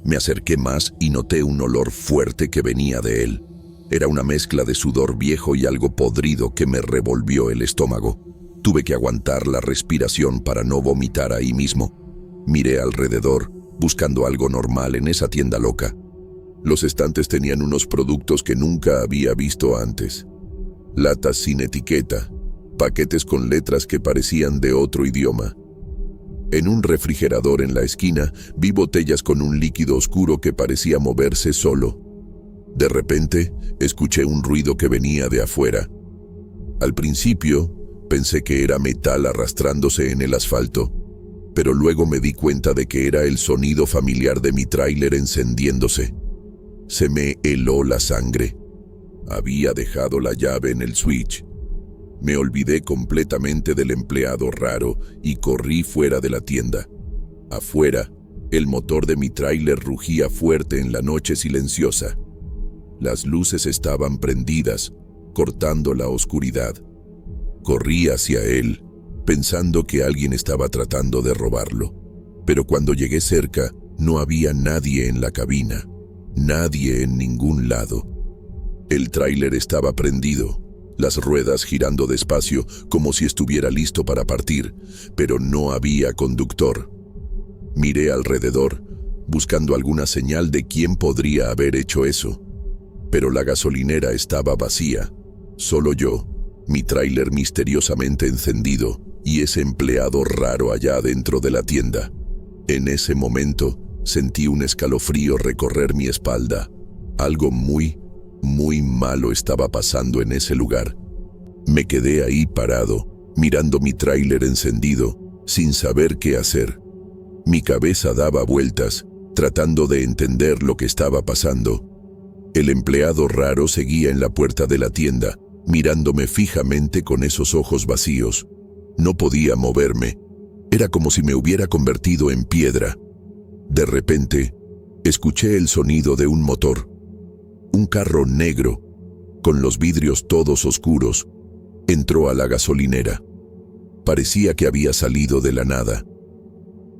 Me acerqué más y noté un olor fuerte que venía de él. Era una mezcla de sudor viejo y algo podrido que me revolvió el estómago. Tuve que aguantar la respiración para no vomitar ahí mismo. Miré alrededor, buscando algo normal en esa tienda loca. Los estantes tenían unos productos que nunca había visto antes. Latas sin etiqueta, paquetes con letras que parecían de otro idioma. En un refrigerador en la esquina vi botellas con un líquido oscuro que parecía moverse solo. De repente, escuché un ruido que venía de afuera. Al principio, pensé que era metal arrastrándose en el asfalto, pero luego me di cuenta de que era el sonido familiar de mi tráiler encendiéndose. Se me heló la sangre. Había dejado la llave en el switch. Me olvidé completamente del empleado raro y corrí fuera de la tienda. Afuera, el motor de mi tráiler rugía fuerte en la noche silenciosa. Las luces estaban prendidas, cortando la oscuridad. Corrí hacia él, pensando que alguien estaba tratando de robarlo. Pero cuando llegué cerca, no había nadie en la cabina, nadie en ningún lado. El tráiler estaba prendido, las ruedas girando despacio como si estuviera listo para partir, pero no había conductor. Miré alrededor, buscando alguna señal de quién podría haber hecho eso. Pero la gasolinera estaba vacía, solo yo, mi tráiler misteriosamente encendido y ese empleado raro allá adentro de la tienda. En ese momento, sentí un escalofrío recorrer mi espalda. Algo muy malo estaba pasando en ese lugar. Me quedé ahí parado, mirando mi tráiler encendido, sin saber qué hacer. Mi cabeza daba vueltas, tratando de entender lo que estaba pasando. El empleado raro seguía en la puerta de la tienda, mirándome fijamente con esos ojos vacíos. No podía moverme. Era como si me hubiera convertido en piedra. De repente, escuché el sonido de un motor. Un carro negro, con los vidrios todos oscuros, entró a la gasolinera. Parecía que había salido de la nada.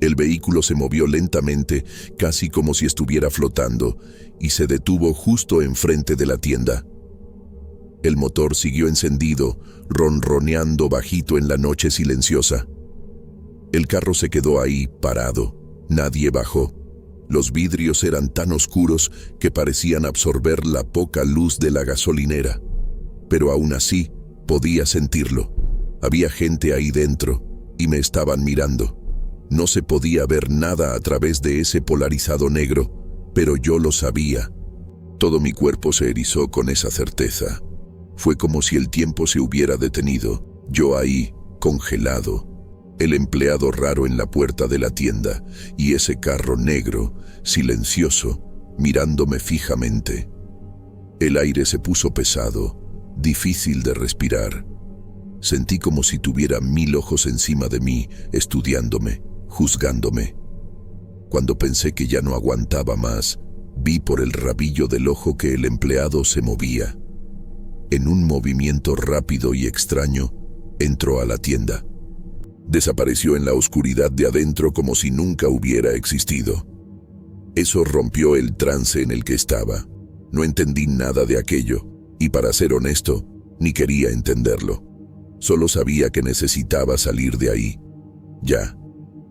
El vehículo se movió lentamente, casi como si estuviera flotando, y se detuvo justo enfrente de la tienda. El motor siguió encendido, ronroneando bajito en la noche silenciosa. El carro se quedó ahí, parado. Nadie bajó. Los vidrios eran tan oscuros que parecían absorber la poca luz de la gasolinera. Pero aún así, podía sentirlo. Había gente ahí dentro, y me estaban mirando. No se podía ver nada a través de ese polarizado negro, pero yo lo sabía. Todo mi cuerpo se erizó con esa certeza. Fue como si el tiempo se hubiera detenido, yo ahí, congelado. El empleado raro en la puerta de la tienda y ese carro negro, silencioso, mirándome fijamente. El aire se puso pesado, difícil de respirar. Sentí como si tuviera 1000 ojos encima de mí, estudiándome, juzgándome. Cuando pensé que ya no aguantaba más, vi por el rabillo del ojo que el empleado se movía. En un movimiento rápido y extraño, entró a la tienda. Desapareció en la oscuridad de adentro como si nunca hubiera existido. Eso rompió el trance en el que estaba. No entendí nada de aquello. Y para ser honesto, ni quería entenderlo. Solo sabía que necesitaba salir de ahí. Ya,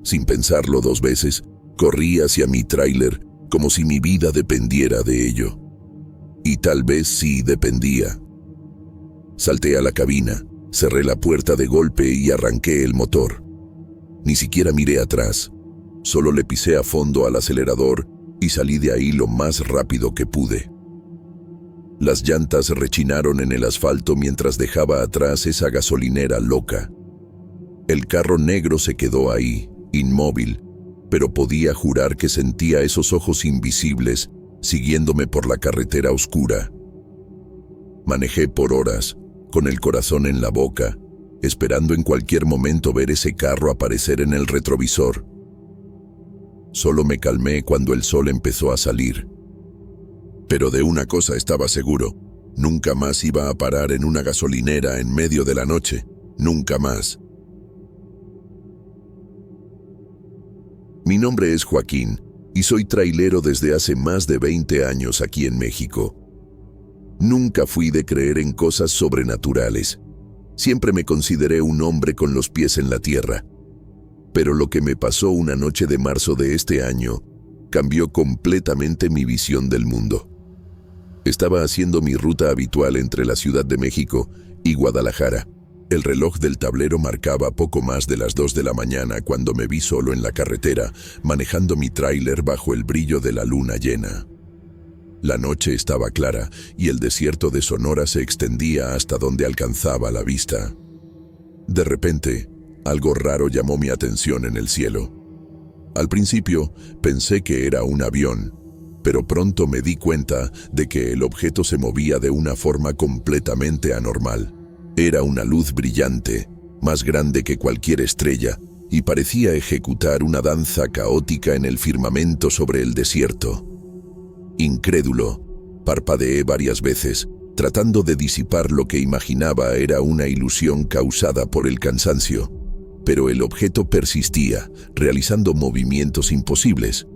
sin pensarlo 2 veces, corrí hacia mi tráiler como si mi vida dependiera de ello. Y tal vez sí dependía. Salté a la cabina, cerré la puerta de golpe y arranqué el motor. Ni siquiera miré atrás, solo le pisé a fondo al acelerador y salí de ahí lo más rápido que pude. Las llantas rechinaron en el asfalto mientras dejaba atrás esa gasolinera loca. El carro negro se quedó ahí, inmóvil, pero podía jurar que sentía esos ojos invisibles siguiéndome por la carretera oscura. Manejé por horas, con el corazón en la boca, esperando en cualquier momento ver ese carro aparecer en el retrovisor. Solo me calmé cuando el sol empezó a salir. Pero de una cosa estaba seguro: nunca más iba a parar en una gasolinera en medio de la noche, nunca más. Mi nombre es Joaquín y soy trailero desde hace más de 20 años aquí en México. Nunca fui de creer en cosas sobrenaturales. Siempre me consideré un hombre con los pies en la tierra. Pero lo que me pasó una noche de marzo de este año cambió completamente mi visión del mundo. Estaba haciendo mi ruta habitual entre la Ciudad de México y Guadalajara. El reloj del tablero marcaba poco más de las 2 de la mañana cuando me vi solo en la carretera, manejando mi tráiler bajo el brillo de la luna llena. La noche estaba clara y el desierto de Sonora se extendía hasta donde alcanzaba la vista. De repente, algo raro llamó mi atención en el cielo. Al principio, pensé que era un avión, pero pronto me di cuenta de que el objeto se movía de una forma completamente anormal. Era una luz brillante, más grande que cualquier estrella, y parecía ejecutar una danza caótica en el firmamento sobre el desierto. Incrédulo, parpadeé varias veces, tratando de disipar lo que imaginaba era una ilusión causada por el cansancio. Pero el objeto persistía, realizando movimientos imposibles.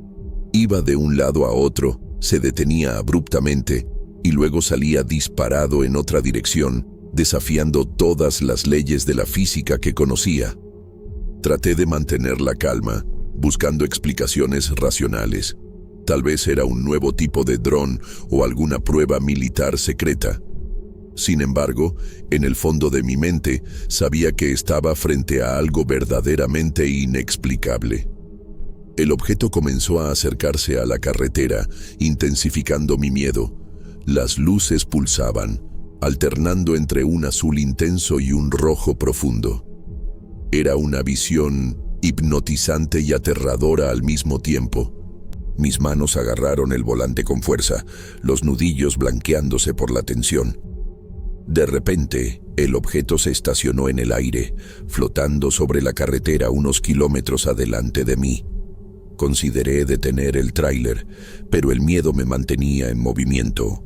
Iba de un lado a otro, se detenía abruptamente, y luego salía disparado en otra dirección, desafiando todas las leyes de la física que conocía. Traté de mantener la calma, buscando explicaciones racionales. Tal vez era un nuevo tipo de dron o alguna prueba militar secreta. Sin embargo, en el fondo de mi mente, sabía que estaba frente a algo verdaderamente inexplicable. El objeto comenzó a acercarse a la carretera, intensificando mi miedo. Las luces pulsaban, alternando entre un azul intenso y un rojo profundo. Era una visión hipnotizante y aterradora al mismo tiempo. Mis manos agarraron el volante con fuerza, los nudillos blanqueándose por la tensión. De repente, el objeto se estacionó en el aire, flotando sobre la carretera unos kilómetros adelante de mí. Consideré detener el tráiler, pero el miedo me mantenía en movimiento.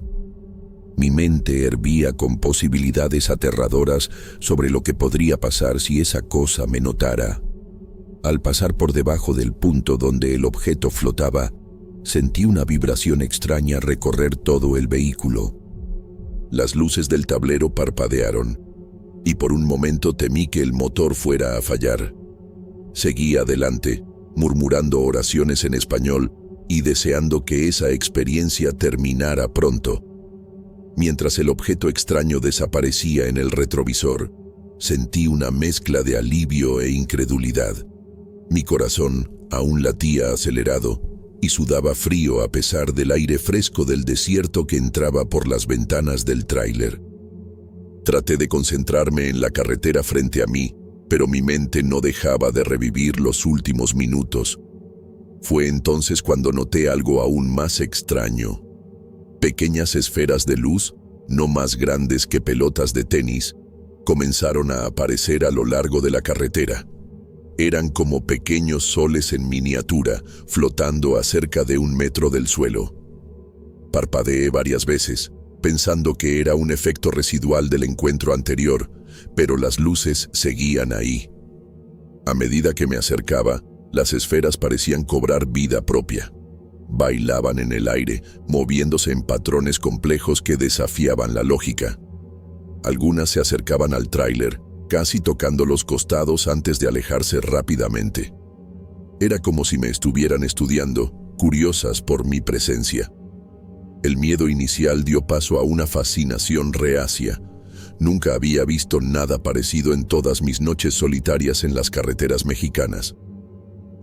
Mi mente hervía con posibilidades aterradoras sobre lo que podría pasar si esa cosa me notara. Al pasar por debajo del punto donde el objeto flotaba, sentí una vibración extraña recorrer todo el vehículo. Las luces del tablero parpadearon, y por un momento temí que el motor fuera a fallar. Seguí adelante, murmurando oraciones en español y deseando que esa experiencia terminara pronto. Mientras el objeto extraño desaparecía en el retrovisor, sentí una mezcla de alivio e incredulidad. Mi corazón aún latía acelerado y sudaba frío a pesar del aire fresco del desierto que entraba por las ventanas del tráiler. Traté de concentrarme en la carretera frente a mí, pero mi mente no dejaba de revivir los últimos minutos. Fue entonces cuando noté algo aún más extraño. Pequeñas esferas de luz, no más grandes que pelotas de tenis, comenzaron a aparecer a lo largo de la carretera. Eran como pequeños soles en miniatura, flotando a cerca de 1 metro del suelo. Parpadeé varias veces, pensando que era un efecto residual del encuentro anterior, pero las luces seguían ahí. A medida que me acercaba, las esferas parecían cobrar vida propia. Bailaban en el aire, moviéndose en patrones complejos que desafiaban la lógica. Algunas se acercaban al tráiler, casi tocando los costados antes de alejarse rápidamente. Era como si me estuvieran estudiando, curiosas por mi presencia. El miedo inicial dio paso a una fascinación reacia. Nunca había visto nada parecido en todas mis noches solitarias en las carreteras mexicanas.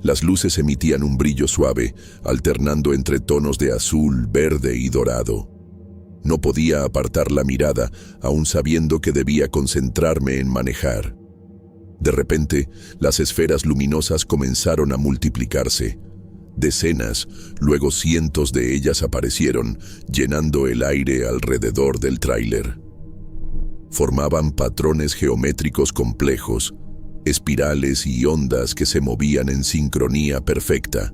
Las luces emitían un brillo suave, alternando entre tonos de azul, verde y dorado. No podía apartar la mirada, aún sabiendo que debía concentrarme en manejar. De repente, las esferas luminosas comenzaron a multiplicarse. Decenas, luego cientos de ellas aparecieron, llenando el aire alrededor del tráiler. Formaban patrones geométricos complejos, espirales y ondas que se movían en sincronía perfecta.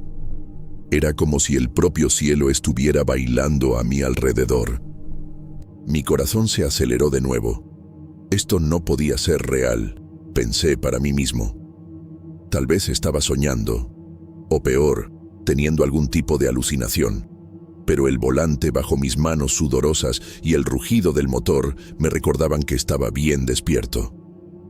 Era como si el propio cielo estuviera bailando a mi alrededor. Mi corazón se aceleró de nuevo. Esto no podía ser real, pensé para mí mismo. Tal vez estaba soñando, o peor, teniendo algún tipo de alucinación. Pero el volante bajo mis manos sudorosas y el rugido del motor me recordaban que estaba bien despierto.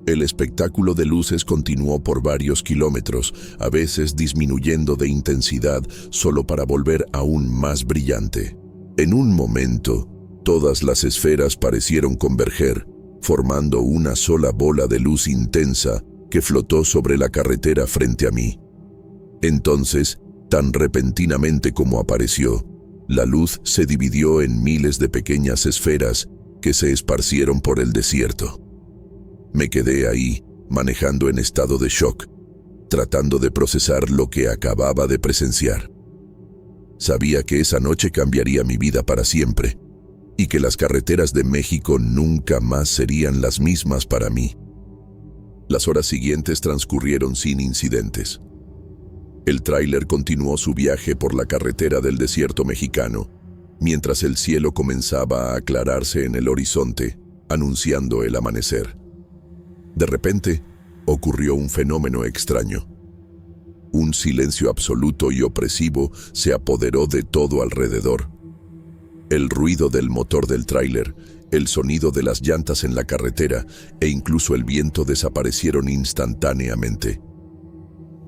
El espectáculo de luces continuó por varios kilómetros, a veces disminuyendo de intensidad solo para volver aún más brillante. En un momento, todas las esferas parecieron converger, formando una sola bola de luz intensa que flotó sobre la carretera frente a mí. Entonces, tan repentinamente como apareció, la luz se dividió en miles de pequeñas esferas que se esparcieron por el desierto. Me quedé ahí, manejando en estado de shock, tratando de procesar lo que acababa de presenciar. Sabía que esa noche cambiaría mi vida para siempre, y que las carreteras de México nunca más serían las mismas para mí. Las horas siguientes transcurrieron sin incidentes. El tráiler continuó su viaje por la carretera del desierto mexicano, mientras el cielo comenzaba a aclararse en el horizonte, anunciando el amanecer. De repente, ocurrió un fenómeno extraño. Un silencio absoluto y opresivo se apoderó de todo alrededor. El ruido del motor del tráiler, el sonido de las llantas en la carretera e incluso el viento desaparecieron instantáneamente.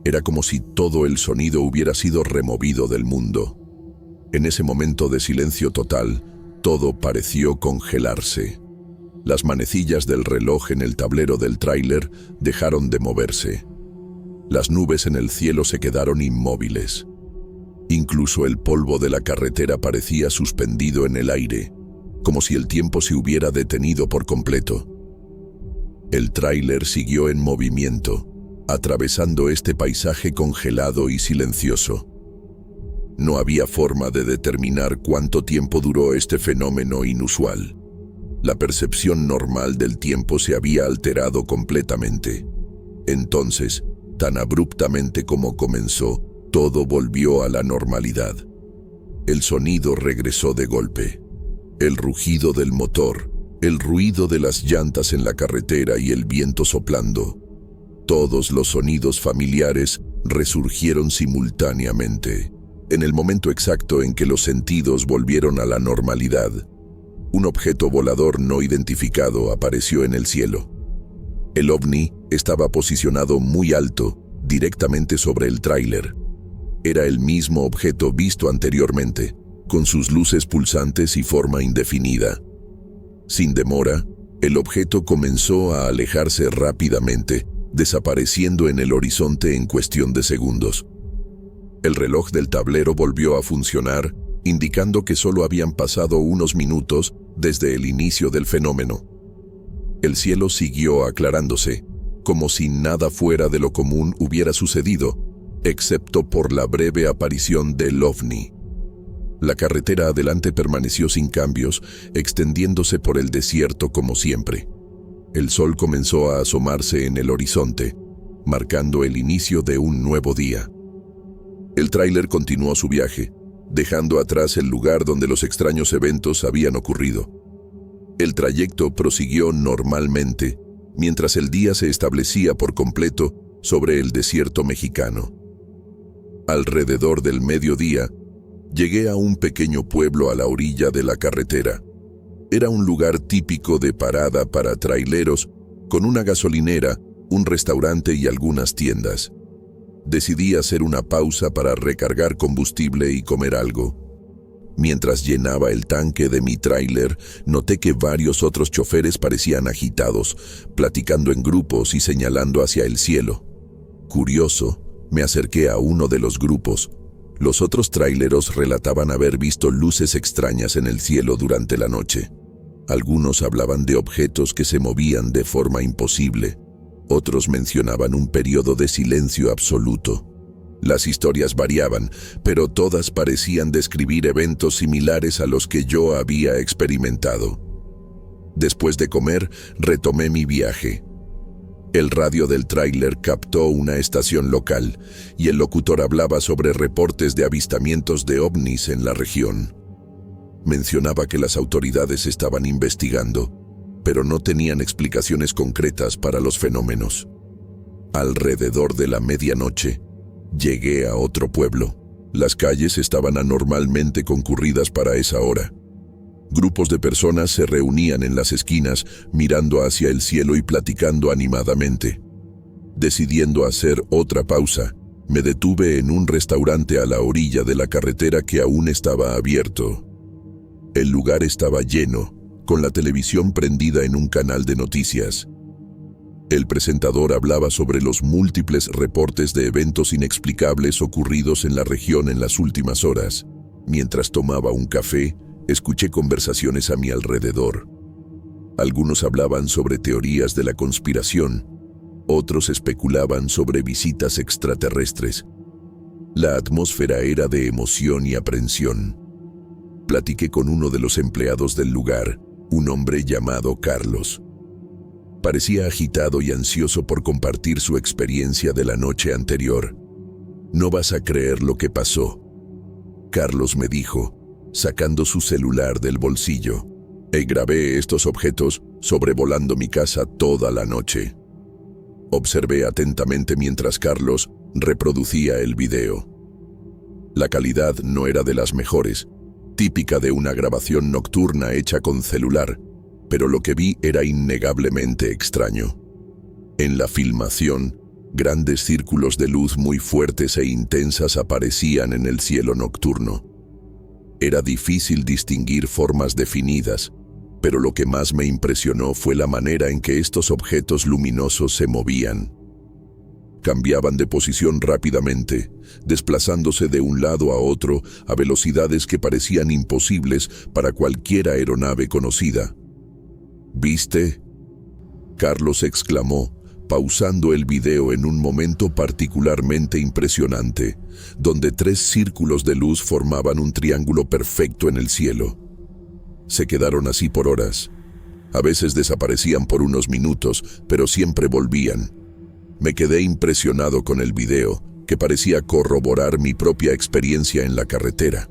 Era como si todo el sonido hubiera sido removido del mundo. En ese momento de silencio total, todo pareció congelarse. Las manecillas del reloj en el tablero del tráiler dejaron de moverse. Las nubes en el cielo se quedaron inmóviles. Incluso el polvo de la carretera parecía suspendido en el aire, como si el tiempo se hubiera detenido por completo. El tráiler siguió en movimiento, atravesando este paisaje congelado y silencioso. No había forma de determinar cuánto tiempo duró este fenómeno inusual. La percepción normal del tiempo se había alterado completamente. Entonces, tan abruptamente como comenzó, todo volvió a la normalidad. El sonido regresó de golpe. El rugido del motor, el ruido de las llantas en la carretera y el viento soplando. Todos los sonidos familiares resurgieron simultáneamente. En el momento exacto en que los sentidos volvieron a la normalidad, un objeto volador no identificado apareció en el cielo. El ovni estaba posicionado muy alto, directamente sobre el tráiler. Era el mismo objeto visto anteriormente, con sus luces pulsantes y forma indefinida. Sin demora, el objeto comenzó a alejarse rápidamente, desapareciendo en el horizonte en cuestión de segundos. El reloj del tablero volvió a funcionar, indicando que solo habían pasado unos minutos desde el inicio del fenómeno. El cielo siguió aclarándose, como si nada fuera de lo común hubiera sucedido, excepto por la breve aparición del ovni. La carretera adelante permaneció sin cambios, extendiéndose por el desierto como siempre. El sol comenzó a asomarse en el horizonte, marcando el inicio de un nuevo día. El tráiler continuó su viaje, dejando atrás el lugar donde los extraños eventos habían ocurrido. El trayecto prosiguió normalmente, mientras el día se establecía por completo sobre el desierto mexicano. Alrededor del mediodía, Llegué a un pequeño pueblo a la orilla de la carretera. Era un lugar típico de parada para traileros, con una gasolinera, un restaurante y algunas tiendas. Decidí hacer una pausa para recargar combustible y comer algo. Mientras llenaba el tanque de mi tráiler, noté que varios otros choferes parecían agitados, platicando en grupos y señalando hacia el cielo. Curioso, me acerqué a uno de los grupos. Los otros tráileros relataban haber visto luces extrañas en el cielo durante la noche. Algunos hablaban de objetos que se movían de forma imposible. Otros mencionaban un periodo de silencio absoluto. Las historias variaban, pero todas parecían describir eventos similares a los que yo había experimentado. Después de comer, retomé mi viaje. El radio del tráiler captó una estación local y el locutor hablaba sobre reportes de avistamientos de ovnis en la región. Mencionaba que las autoridades estaban investigando, pero no tenían explicaciones concretas para los fenómenos. Alrededor de la medianoche, llegué a otro pueblo. Las calles estaban anormalmente concurridas para esa hora. Grupos de personas se reunían en las esquinas, mirando hacia el cielo y platicando animadamente. Decidiendo hacer otra pausa, me detuve en un restaurante a la orilla de la carretera que aún estaba abierto. El lugar estaba lleno, con la televisión prendida en un canal de noticias. El presentador hablaba sobre los múltiples reportes de eventos inexplicables ocurridos en la región en las últimas horas. Mientras tomaba un café, escuché conversaciones a mi alrededor. Algunos hablaban sobre teorías de la conspiración, otros especulaban sobre visitas extraterrestres. La atmósfera era de emoción y aprensión. Platiqué con uno de los empleados del lugar, un hombre llamado Carlos. Parecía agitado y ansioso por compartir su experiencia de la noche anterior. «No vas a creer lo que pasó», Carlos me dijo, sacando su celular del bolsillo. Grabé estos objetos sobrevolando mi casa toda la noche. Observé atentamente mientras Carlos reproducía el video. La calidad no era de las mejores, típica de una grabación nocturna hecha con celular, pero lo que vi era innegablemente extraño. En la filmación, grandes círculos de luz muy fuertes e intensas aparecían en el cielo nocturno. Era difícil distinguir formas definidas, pero lo que más me impresionó fue la manera en que estos objetos luminosos se movían. Cambiaban de posición rápidamente, desplazándose de un lado a otro a velocidades que parecían imposibles para cualquier aeronave conocida. «¿Viste?», Carlos exclamó, pausando el video en un momento particularmente impresionante, donde 3 círculos de luz formaban un triángulo perfecto en el cielo. Se quedaron así por horas. A veces desaparecían por unos minutos, pero siempre volvían. Me quedé impresionado con el video, que parecía corroborar mi propia experiencia en la carretera.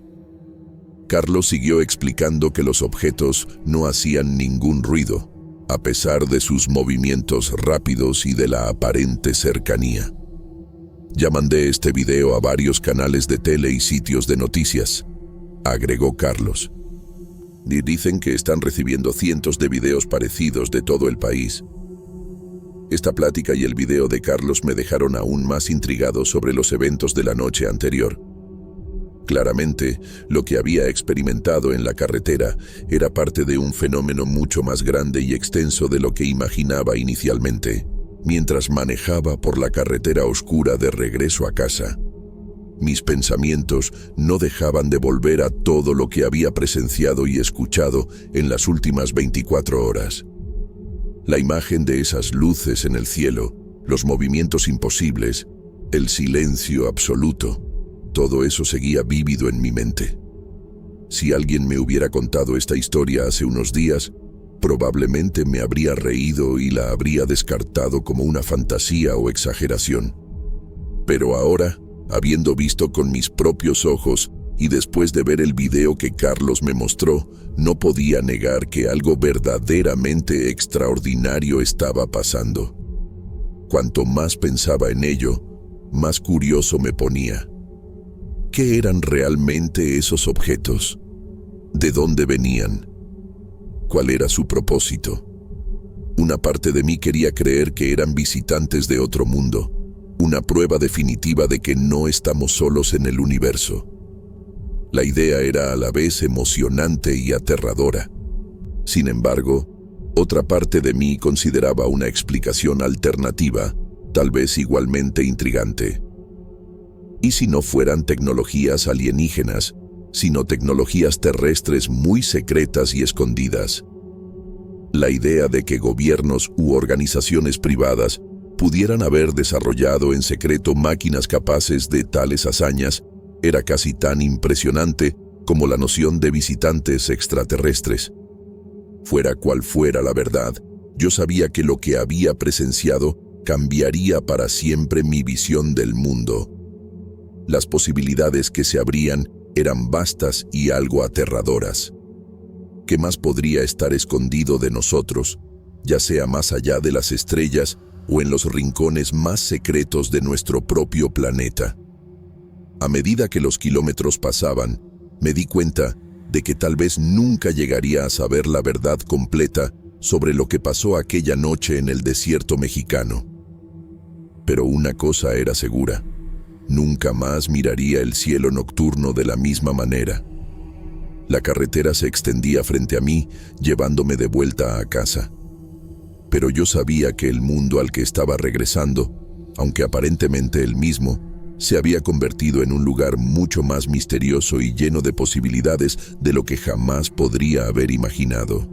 Carlos siguió explicando que los objetos no hacían ningún ruido, a pesar de sus movimientos rápidos y de la aparente cercanía. «Ya mandé este video a varios canales de tele y sitios de noticias», agregó Carlos. «Y dicen que están recibiendo cientos de videos parecidos de todo el país». Esta plática y el video de Carlos me dejaron aún más intrigado sobre los eventos de la noche anterior. Claramente, lo que había experimentado en la carretera era parte de un fenómeno mucho más grande y extenso de lo que imaginaba inicialmente. Mientras manejaba por la carretera oscura de regreso a casa, mis pensamientos no dejaban de volver a todo lo que había presenciado y escuchado en las últimas 24 horas. La imagen de esas luces en el cielo, los movimientos imposibles, el silencio absoluto, todo eso seguía vívido en mi mente. Si alguien me hubiera contado esta historia hace unos días, probablemente me habría reído y la habría descartado como una fantasía o exageración. Pero ahora, habiendo visto con mis propios ojos y después de ver el video que Carlos me mostró, no podía negar que algo verdaderamente extraordinario estaba pasando. Cuanto más pensaba en ello, más curioso me ponía. ¿Qué eran realmente esos objetos? ¿De dónde venían? ¿Cuál era su propósito? Una parte de mí quería creer que eran visitantes de otro mundo, una prueba definitiva de que no estamos solos en el universo. La idea era a la vez emocionante y aterradora. Sin embargo, otra parte de mí consideraba una explicación alternativa, tal vez igualmente intrigante. ¿Y si no fueran tecnologías alienígenas, sino tecnologías terrestres muy secretas y escondidas? La idea de que gobiernos u organizaciones privadas pudieran haber desarrollado en secreto máquinas capaces de tales hazañas era casi tan impresionante como la noción de visitantes extraterrestres. Fuera cual fuera la verdad, yo sabía que lo que había presenciado cambiaría para siempre mi visión del mundo. Las posibilidades que se abrían eran vastas y algo aterradoras. ¿Qué más podría estar escondido de nosotros, ya sea más allá de las estrellas o en los rincones más secretos de nuestro propio planeta? A medida que los kilómetros pasaban, me di cuenta de que tal vez nunca llegaría a saber la verdad completa sobre lo que pasó aquella noche en el desierto mexicano. Pero una cosa era segura: nunca más miraría el cielo nocturno de la misma manera. La carretera se extendía frente a mí, llevándome de vuelta a casa. Pero yo sabía que el mundo al que estaba regresando, aunque aparentemente el mismo, se había convertido en un lugar mucho más misterioso y lleno de posibilidades de lo que jamás podría haber imaginado.